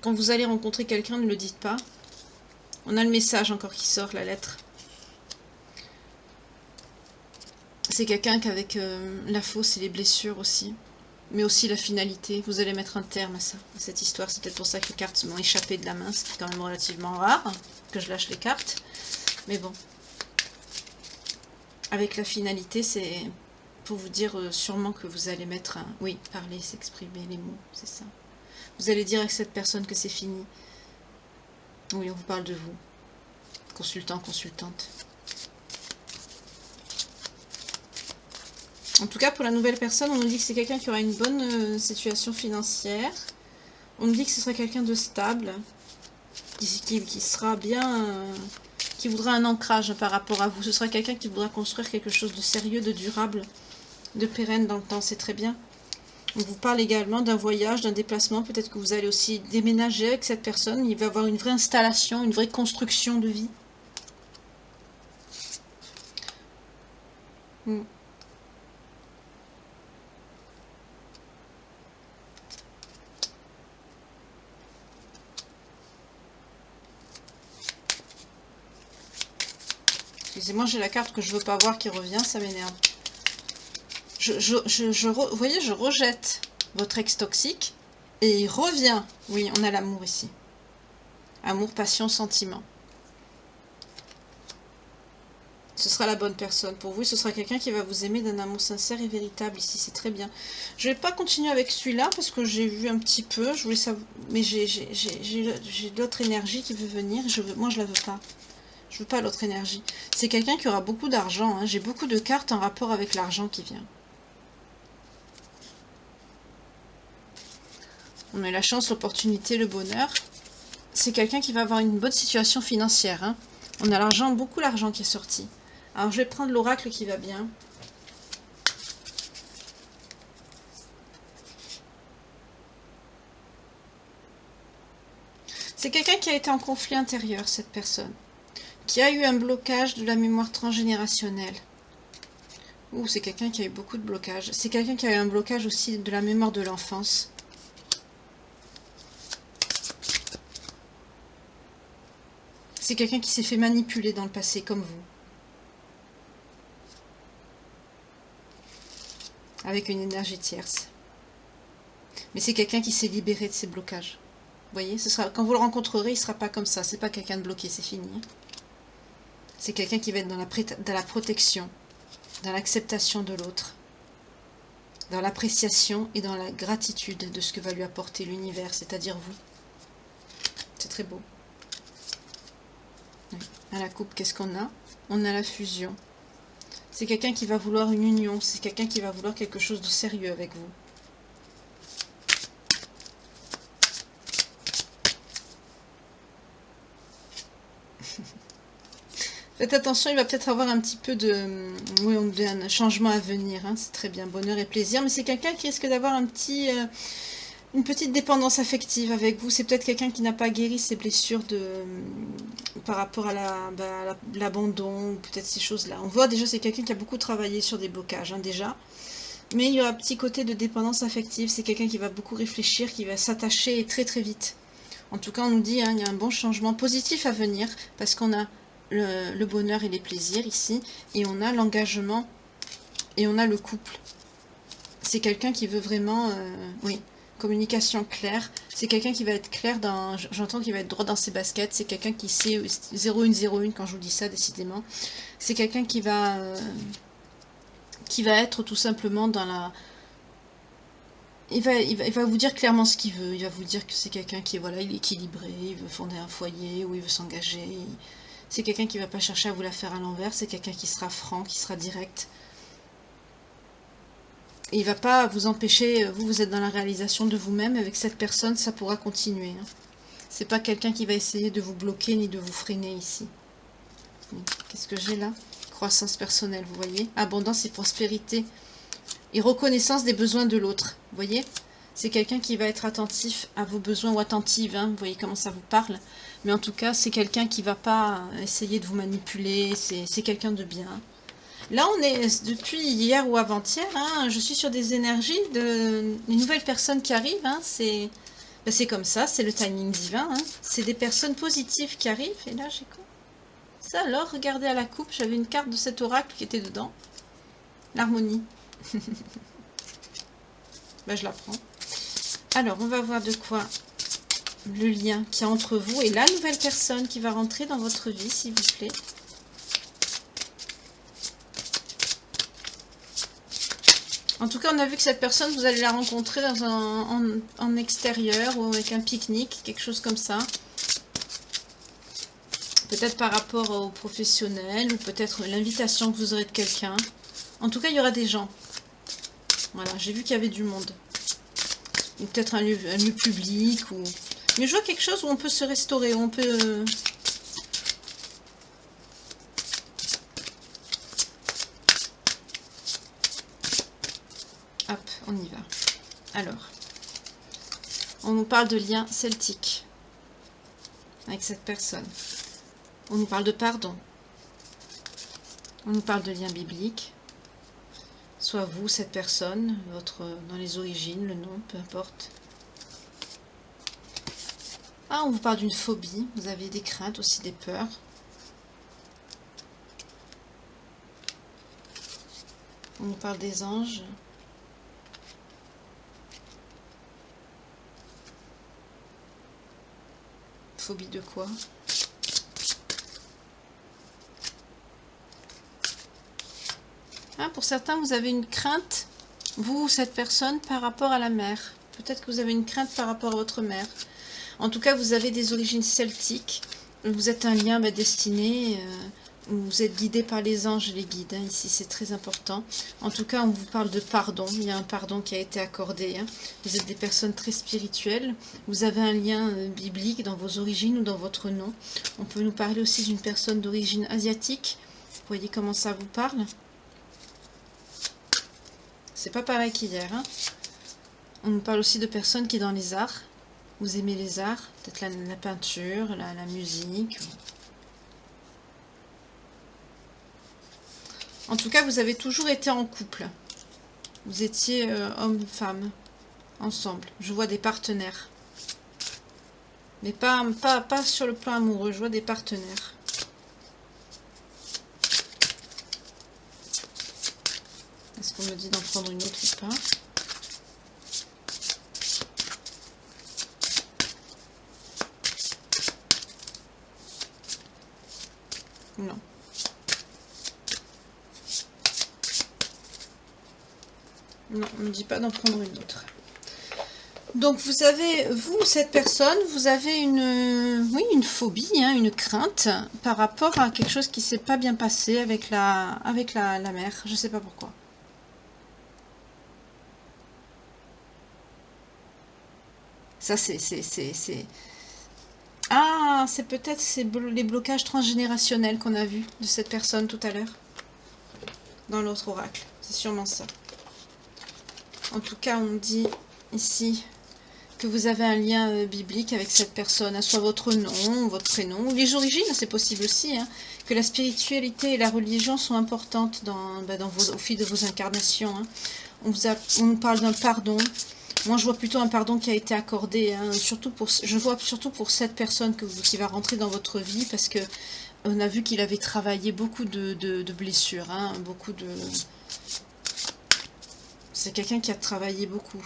Quand vous allez rencontrer quelqu'un, ne le dites pas. On a le message encore qui sort, la lettre. C'est quelqu'un qu'avec la fausse et les blessures aussi. Mais aussi la finalité. Vous allez mettre un terme à ça, à cette histoire. C'est peut-être pour ça que les cartes m'ont échappé de la main. C'est quand même relativement rare que je lâche les cartes. Mais bon. Avec la finalité, c'est pour vous dire sûrement que vous allez mettre un... Oui, parler, s'exprimer, les mots, c'est ça. Vous allez dire avec cette personne que c'est fini. Oui, on vous parle de vous. Consultant, consultante. En tout cas, pour la nouvelle personne, on nous dit que c'est quelqu'un qui aura une bonne situation financière. On nous dit que ce sera quelqu'un de stable, qui sera bien... qui voudra un ancrage par rapport à vous. Ce sera quelqu'un qui voudra construire quelque chose de sérieux, de durable, de pérenne dans le temps. C'est très bien. On vous parle également d'un voyage, d'un déplacement. Peut-être que vous allez aussi déménager avec cette personne. Il va y avoir une vraie installation, une vraie construction de vie. Excusez-moi, j'ai la carte que je veux pas voir qui revient, ça m'énerve. Vous voyez, je rejette votre ex toxique et il revient. Oui, on a l'amour ici. Amour, passion, sentiment. ce sera la bonne personne pour vous. Et ce sera quelqu'un qui va vous aimer d'un amour sincère et véritable ici. C'est très bien. Je vais pas continuer avec celui-là parce que j'ai vu un petit peu. Je voulais savoir, mais j'ai d'autres énergies qui veut venir. Moi, je la veux pas. Je veux pas l'autre énergie. C'est quelqu'un qui aura beaucoup d'argent. Hein. J'ai beaucoup de cartes en rapport avec l'argent qui vient. On a la chance, l'opportunité, le bonheur. C'est quelqu'un qui va avoir une bonne situation financière. Hein. On a l'argent, beaucoup l'argent qui est sorti. Alors je vais prendre l'oracle qui va bien. C'est quelqu'un qui a été en conflit intérieur, cette personne. Qui a eu un blocage de la mémoire transgénérationnelle. Ouh, c'est quelqu'un qui a eu beaucoup de blocages. C'est quelqu'un qui a eu un blocage aussi de la mémoire de l'enfance. C'est quelqu'un qui s'est fait manipuler dans le passé, comme vous. Avec une énergie tierce. Mais c'est quelqu'un qui s'est libéré de ses blocages. Vous voyez, ce sera, quand vous le rencontrerez, il ne sera pas comme ça. C'est pas quelqu'un de bloqué, c'est fini. C'est quelqu'un qui va être dans la protection, dans l'acceptation de l'autre, dans l'appréciation et dans la gratitude de ce que va lui apporter l'univers, c'est-à-dire vous. C'est très beau. Oui. À la coupe, qu'est-ce qu'on a? On a la fusion. C'est quelqu'un qui va vouloir une union, c'est quelqu'un qui va vouloir quelque chose de sérieux avec vous. Faites attention, il va peut-être avoir un petit peu de... Oui, on dit un changement à venir, hein, c'est très bien, bonheur et plaisir, mais c'est quelqu'un qui risque d'avoir un petit... une petite dépendance affective avec vous. C'est peut-être quelqu'un qui n'a pas guéri ses blessures par rapport à l'abandon, ou peut-être ces choses-là. On voit déjà, c'est quelqu'un qui a beaucoup travaillé sur des blocages, hein, déjà. Mais il y aura un petit côté de dépendance affective. C'est quelqu'un qui va beaucoup réfléchir, qui va s'attacher très très vite. En tout cas, on nous dit, hein, il y a un bon changement positif à venir, parce qu'on a le bonheur et les plaisirs ici, et on a l'engagement, et on a le couple. C'est quelqu'un qui veut vraiment... oui. Communication claire, c'est quelqu'un qui va être clair dans... J'entends qu'il va être droit dans ses baskets, c'est quelqu'un qui sait 0101 quand je vous dis ça, décidément. C'est quelqu'un qui va être tout simplement dans la... Il va vous dire clairement ce qu'il veut, il va vous dire que c'est quelqu'un qui est, voilà, il est équilibré, il veut fonder un foyer, ou il veut s'engager. C'est quelqu'un qui ne va pas chercher à vous la faire à l'envers, c'est quelqu'un qui sera franc, qui sera direct. Et il ne va pas vous empêcher, vous êtes dans la réalisation de vous-même, avec cette personne, ça pourra continuer. Hein. C'est pas quelqu'un qui va essayer de vous bloquer ni de vous freiner ici. Qu'est-ce que j'ai là? Croissance personnelle, vous voyez? Abondance et prospérité. Et reconnaissance des besoins de l'autre, vous voyez? C'est quelqu'un qui va être attentif à vos besoins ou attentive, hein. Vous voyez comment ça vous parle? Mais en tout cas, c'est quelqu'un qui ne va pas essayer de vous manipuler, c'est quelqu'un de bien. Là, on est, depuis hier ou avant-hier, hein, je suis sur des énergies de nouvelles personnes qui arrivent. Hein, c'est comme ça, c'est le timing divin. Hein, c'est des personnes positives qui arrivent. Et là, j'ai quoi? Ça alors, regardez à la coupe, j'avais une carte de cet oracle qui était dedans. L'harmonie. Je la prends. Alors, on va voir de quoi le lien qu'il y a entre vous et la nouvelle personne qui va rentrer dans votre vie, s'il vous plaît. En tout cas, on a vu que cette personne, vous allez la rencontrer dans en extérieur ou avec un pique-nique, quelque chose comme ça. Peut-être par rapport au professionnel ou peut-être l'invitation que vous aurez de quelqu'un. En tout cas, il y aura des gens. Voilà, j'ai vu qu'il y avait du monde. Ou peut-être un lieu public. Ou... Mais je vois quelque chose où on peut se restaurer, où on peut... Hop, on y va. Alors, on nous parle de lien celtique avec cette personne. On nous parle de pardon. On nous parle de lien biblique. Soit vous, cette personne, dans les origines, le nom, peu importe. Ah, on vous parle d'une phobie. Vous avez des craintes, aussi des peurs. On nous parle des anges. Phobie de quoi? Hein, pour certains, vous avez une crainte, vous ou cette personne, par rapport à la mer. Peut-être que vous avez une crainte par rapport à votre mère. En tout cas, vous avez des origines celtiques. Vous êtes un lien destiné. Vous êtes guidé par les anges et les guides. Hein, ici, c'est très important. En tout cas, on vous parle de pardon. Il y a un pardon qui a été accordé. Hein. Vous êtes des personnes très spirituelles. Vous avez un lien biblique dans vos origines ou dans votre nom. On peut nous parler aussi d'une personne d'origine asiatique. Vous voyez comment ça vous parle? C'est pas pareil qu'hier. Hein. On nous parle aussi de personnes qui sont dans les arts. Vous aimez les arts, peut-être la peinture, la musique. En tout cas, vous avez toujours été en couple. Vous étiez homme-femme, ensemble. Je vois des partenaires. Mais pas sur le plan amoureux, je vois des partenaires. Est-ce qu'on me dit d'en prendre une autre ou pas? Non. Non, on ne me dit pas d'en prendre une autre. Donc vous avez, vous, cette personne, vous avez une phobie, hein, une crainte par rapport à quelque chose qui s'est pas bien passé avec la mère. Je sais pas pourquoi. Ça, Ah, c'est peut-être les blocages transgénérationnels qu'on a vus de cette personne tout à l'heure. Dans l'autre oracle. C'est sûrement ça. En tout cas, on dit ici que vous avez un lien biblique avec cette personne, soit votre nom, votre prénom, ou les origines, c'est possible aussi, hein, que la spiritualité et la religion sont importantes au fil de vos incarnations. Hein. On nous parle d'un pardon. Moi, je vois plutôt un pardon qui a été accordé, hein, je vois surtout pour cette personne qui va rentrer dans votre vie, parce que on a vu qu'il avait travaillé beaucoup de blessures, hein, C'est quelqu'un qui a travaillé beaucoup.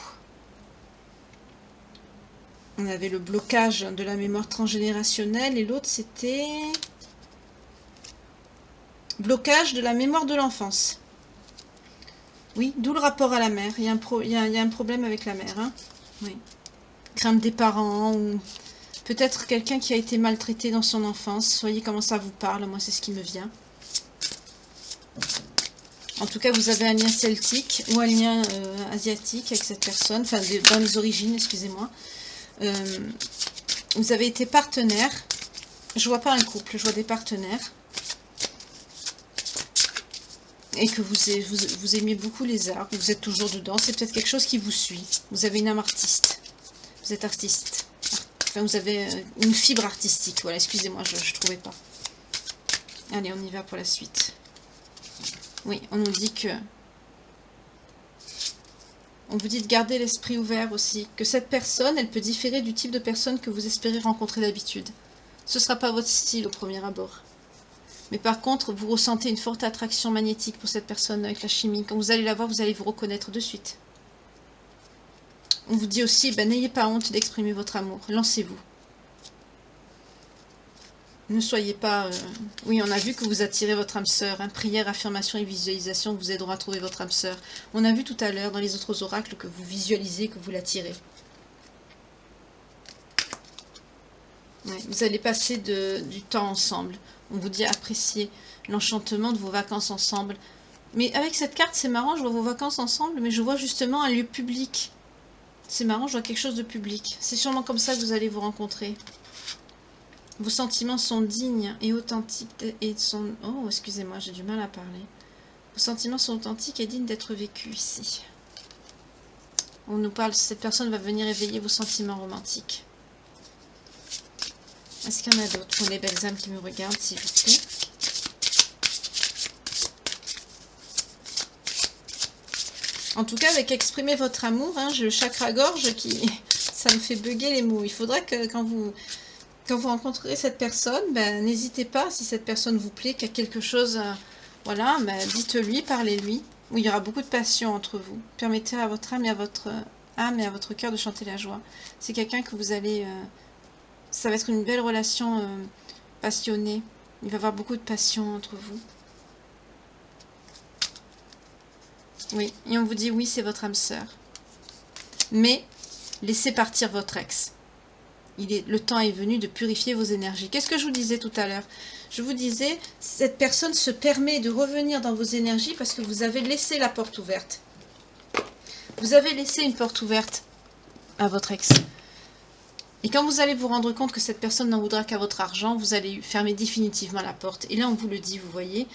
On avait le blocage de la mémoire transgénérationnelle et l'autre c'était blocage de la mémoire de l'enfance. Oui, d'où le rapport à la mère. Il y a un problème avec la mère. Hein, oui. Crainte des parents ou peut-être quelqu'un qui a été maltraité dans son enfance. Voyez comment ça vous parle. Moi, c'est ce qui me vient. En tout cas, vous avez un lien celtique ou un lien asiatique avec cette personne. Enfin, dans les origines, excusez-moi. Vous avez été partenaire. Je vois pas un couple, je vois des partenaires. Et que vous aimez beaucoup les arts, vous êtes toujours dedans. C'est peut-être quelque chose qui vous suit. Vous avez une âme artiste. Vous êtes artiste. Enfin, vous avez une fibre artistique. Voilà, excusez-moi, je ne trouvais pas. Allez, on y va pour la suite. Oui, on nous dit que... On vous dit de garder l'esprit ouvert aussi. Que cette personne, elle peut différer du type de personne que vous espérez rencontrer d'habitude. Ce ne sera pas votre style au premier abord. Mais par contre, vous ressentez une forte attraction magnétique pour cette personne avec la chimie. Quand vous allez la voir, vous allez vous reconnaître de suite. On vous dit aussi, n'ayez pas honte d'exprimer votre amour. Lancez-vous. Ne soyez pas... Oui, on a vu que vous attirez votre âme sœur. Hein. Prière, affirmation et visualisation vous aideront à trouver votre âme sœur. On a vu tout à l'heure dans les autres oracles que vous visualisez, que vous l'attirez. Ouais, vous allez passer du temps ensemble. On vous dit apprécier l'enchantement de vos vacances ensemble. Mais avec cette carte, c'est marrant, je vois vos vacances ensemble, mais je vois justement un lieu public. C'est marrant, je vois quelque chose de public. C'est sûrement comme ça que vous allez vous rencontrer. Vos sentiments sont dignes et authentiques et sont... Oh, excusez-moi, j'ai du mal à parler. Vos sentiments sont authentiques et dignes d'être vécus ici. On nous parle, cette personne va venir éveiller vos sentiments romantiques. Est-ce qu'il y en a d'autres pour les belles âmes qui me regardent, s'il vous plaît? En tout cas, avec exprimer votre amour, hein, j'ai le chakra-gorge qui... Ça me fait bugger les mots. Il faudra que quand vous rencontrerez cette personne, n'hésitez pas, si cette personne vous plaît, qu'il y a quelque chose... voilà, dites-lui, parlez-lui. Où il y aura beaucoup de passion entre vous. Permettez à votre âme et à votre cœur de chanter la joie. C'est quelqu'un que vous allez... ça va être une belle relation passionnée. Il va y avoir beaucoup de passion entre vous. Oui, et on vous dit oui, c'est votre âme sœur. Mais laissez partir votre ex. Le temps est venu de purifier vos énergies. Qu'est-ce que je vous disais tout à l'heure? Je vous disais, cette personne se permet de revenir dans vos énergies parce que vous avez laissé la porte ouverte. Vous avez laissé une porte ouverte à votre ex. Et quand vous allez vous rendre compte que cette personne n'en voudra qu'à votre argent, vous allez fermer définitivement la porte. Et là, on vous le dit, vous voyez,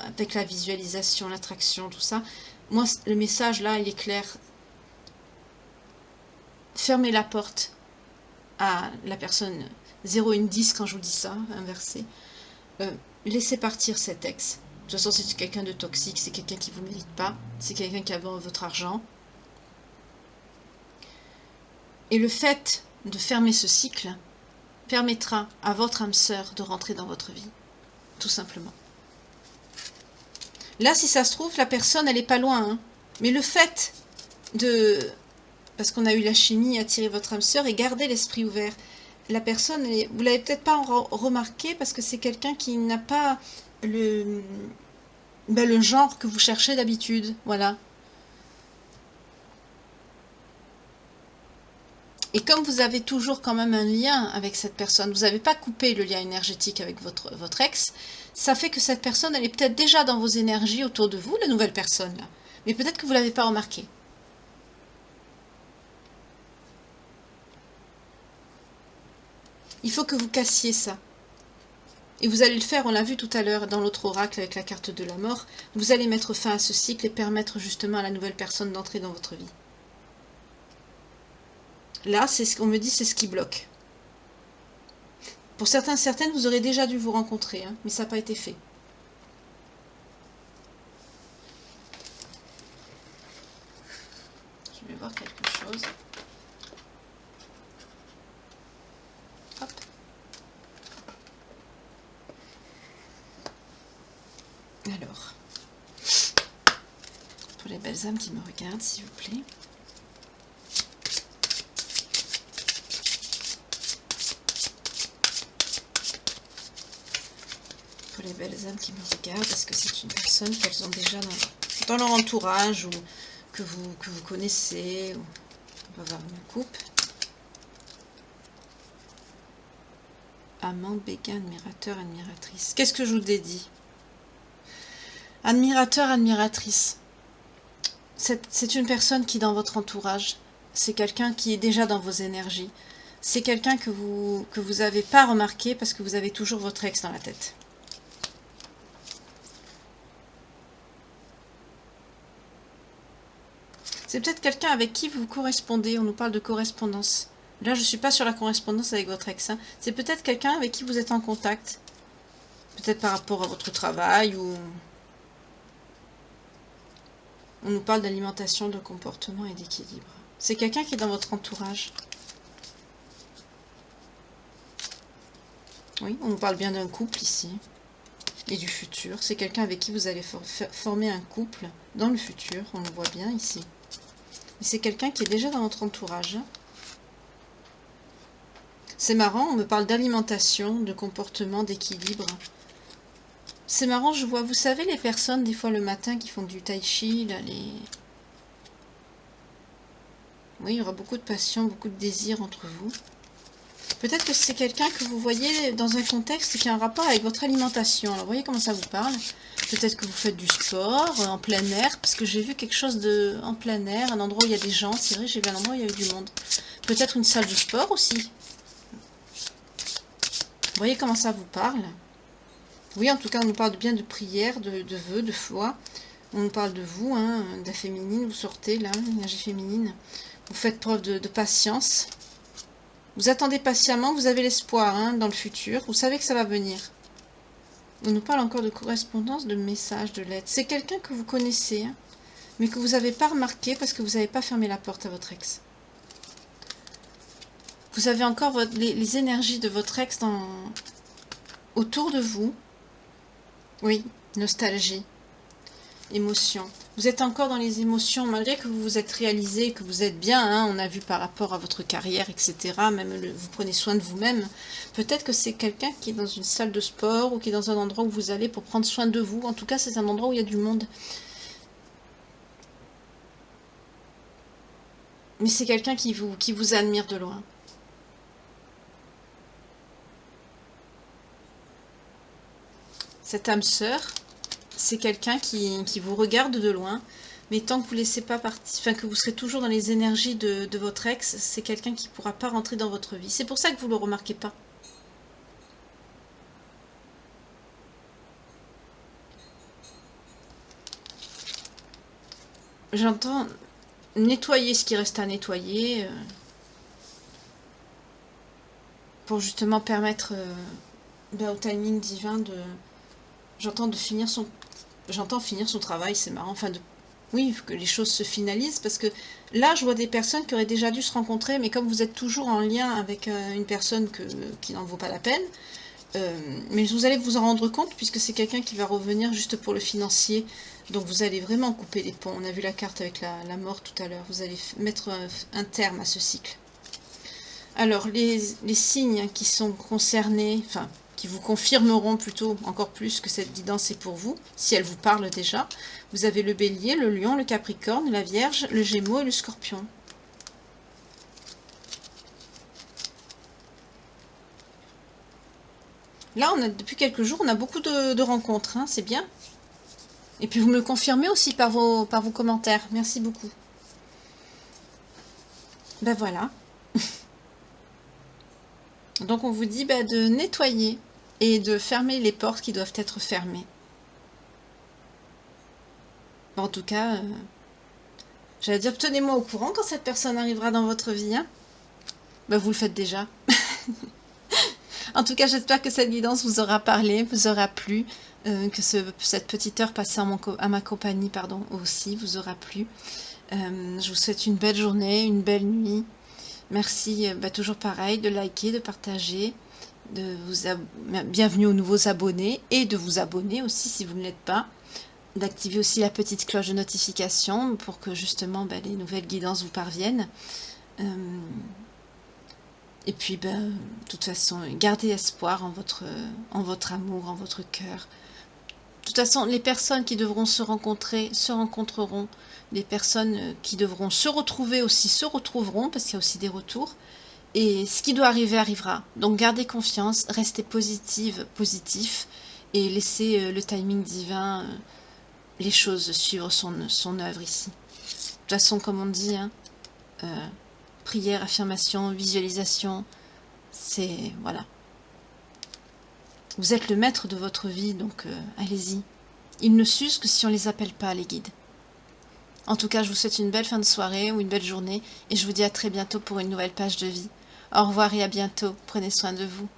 avec la visualisation, l'attraction, tout ça. Moi, le message, là, il est clair. Fermez la porte à la personne 0 et 10 quand je vous dis ça, inversé. Laissez partir cet ex. De toute façon, c'est quelqu'un de toxique, c'est quelqu'un qui ne vous mérite pas, c'est quelqu'un qui a votre argent. Et le fait de fermer ce cycle permettra à votre âme sœur de rentrer dans votre vie, tout simplement. Là, si ça se trouve, la personne, elle n'est pas loin, hein. Mais le fait de... Parce qu'on a eu la chimie, attirer votre âme sœur et garder l'esprit ouvert. La personne, vous l'avez peut-être pas remarqué parce que c'est quelqu'un qui n'a pas le genre que vous cherchez d'habitude. Voilà. Et comme vous avez toujours quand même un lien avec cette personne, vous n'avez pas coupé le lien énergétique avec votre ex, ça fait que cette personne, elle est peut-être déjà dans vos énergies autour de vous, la nouvelle personne, là. Mais peut-être que vous ne l'avez pas remarqué. Il faut que vous cassiez ça. Et vous allez le faire, on l'a vu tout à l'heure dans l'autre oracle avec la carte de la mort. Vous allez mettre fin à ce cycle et permettre justement à la nouvelle personne d'entrer dans votre vie. Là, c'est ce qu'on me dit, c'est ce qui bloque. Pour certaines, vous aurez déjà dû vous rencontrer, hein, mais ça n'a pas été fait. Je vais voir quelque chose. Hop. Alors, pour les belles âmes qui me regardent, s'il vous plaît. Pour les belles âmes qui me regardent, est-ce que c'est une personne qu'elles ont déjà dans leur entourage ou que vous connaissez ou... On va voir une coupe. Amant, béguin, admirateur, admiratrice. Qu'est-ce que je vous ai dit? Admirateur, admiratrice. C'est une personne qui est dans votre entourage. C'est quelqu'un qui est déjà dans vos énergies. C'est quelqu'un que vous n'avez pas remarqué parce que vous avez toujours votre ex dans la tête. C'est peut-être quelqu'un avec qui vous correspondez. On nous parle de correspondance. Là, je ne suis pas sur la correspondance avec votre ex. Hein. C'est peut-être quelqu'un avec qui vous êtes en contact. Peut-être par rapport à votre travail ou... On nous parle d'alimentation, de comportement et d'équilibre. C'est quelqu'un qui est dans votre entourage. Oui, on nous parle bien d'un couple ici. Et du futur. C'est quelqu'un avec qui vous allez former un couple dans le futur. On le voit bien ici. Mais c'est quelqu'un qui est déjà dans votre entourage. C'est marrant, on me parle d'alimentation, de comportement, d'équilibre. C'est marrant, je vois, vous savez, les personnes, des fois le matin, qui font du tai chi, là, oui, il y aura beaucoup de passion, beaucoup de désir entre vous. Peut-être que c'est quelqu'un que vous voyez dans un contexte qui a un rapport avec votre alimentation. Alors, vous voyez comment ça vous parle? Peut-être que vous faites du sport en plein air, parce que j'ai vu quelque chose en plein air, un endroit où il y a des gens. C'est vrai, j'ai vu un endroit où il y a eu du monde. Peut-être une salle de sport aussi. Vous voyez comment ça vous parle? Oui, en tout cas, on nous parle bien de prière, de vœux, de foi. On nous parle de vous, hein, de la féminine. Vous sortez là, l'énergie féminine. Vous faites preuve de patience. Vous attendez patiemment, vous avez l'espoir hein, dans le futur. Vous savez que ça va venir. On nous parle encore de correspondance, de messages, de lettres. C'est quelqu'un que vous connaissez, hein, mais que vous n'avez pas remarqué parce que vous n'avez pas fermé la porte à votre ex. Vous avez encore les énergies de votre ex autour de vous. Oui, nostalgie, émotion. Vous êtes encore dans les émotions, malgré que vous vous êtes réalisé, que vous êtes bien, hein, on a vu par rapport à votre carrière, etc. Même vous prenez soin de vous-même. Peut-être que c'est quelqu'un qui est dans une salle de sport ou qui est dans un endroit où vous allez pour prendre soin de vous. En tout cas, c'est un endroit où il y a du monde. Mais c'est quelqu'un qui vous admire de loin. Cette âme sœur, c'est quelqu'un qui vous regarde de loin, mais tant que vous laissez pas partir, enfin que vous serez toujours dans les énergies de votre ex, c'est quelqu'un qui ne pourra pas rentrer dans votre vie. C'est pour ça que vous ne le remarquez pas. J'entends nettoyer ce qui reste à nettoyer pour justement permettre au timing divin de... J'entends finir son travail, c'est marrant. Enfin, oui, que les choses se finalisent, parce que là, je vois des personnes qui auraient déjà dû se rencontrer, mais comme vous êtes toujours en lien avec une personne qui n'en vaut pas la peine, mais vous allez vous en rendre compte, puisque c'est quelqu'un qui va revenir juste pour le financier. Donc vous allez vraiment couper les ponts. On a vu la carte avec la mort tout à l'heure. Vous allez mettre un terme à ce cycle. Alors, les signes qui sont concernés, enfin, qui vous confirmeront plutôt encore plus que cette guidance est pour vous, si elle vous parle déjà. Vous avez le bélier, le lion, le capricorne, la vierge, le gémeaux et le scorpion. Là, depuis quelques jours, on a beaucoup de rencontres, hein, c'est bien. Et puis vous me le confirmez aussi par vos commentaires. Merci beaucoup. Ben voilà. Donc on vous dit de nettoyer et de fermer les portes qui doivent être fermées. En tout cas, j'allais dire, tenez-moi au courant quand cette personne arrivera dans votre vie. Hein. Vous le faites déjà. En tout cas, j'espère que cette guidance vous aura parlé, vous aura plu, que cette petite heure passée à ma compagnie aussi vous aura plu. Je vous souhaite une belle journée, une belle nuit. Merci, toujours pareil, de liker, de partager, bienvenue aux nouveaux abonnés et de vous abonner aussi si vous ne l'êtes pas, d'activer aussi la petite cloche de notification pour que justement les nouvelles guidances vous parviennent. Et puis, de toute façon, gardez espoir en votre amour, en votre cœur. De toute façon, les personnes qui devront se rencontrer se rencontreront. Les personnes qui devront se retrouver aussi se retrouveront, parce qu'il y a aussi des retours. Et ce qui doit arriver arrivera. Donc gardez confiance, restez positif, et laissez le timing divin, les choses suivre son œuvre ici. De toute façon, comme on dit, hein, prière, affirmation, visualisation, c'est... voilà. Vous êtes le maître de votre vie, donc allez-y. Ils ne s'usent que si on ne les appelle pas, les guides. En tout cas, je vous souhaite une belle fin de soirée ou une belle journée, et je vous dis à très bientôt pour une nouvelle page de vie. Au revoir et à bientôt. Prenez soin de vous.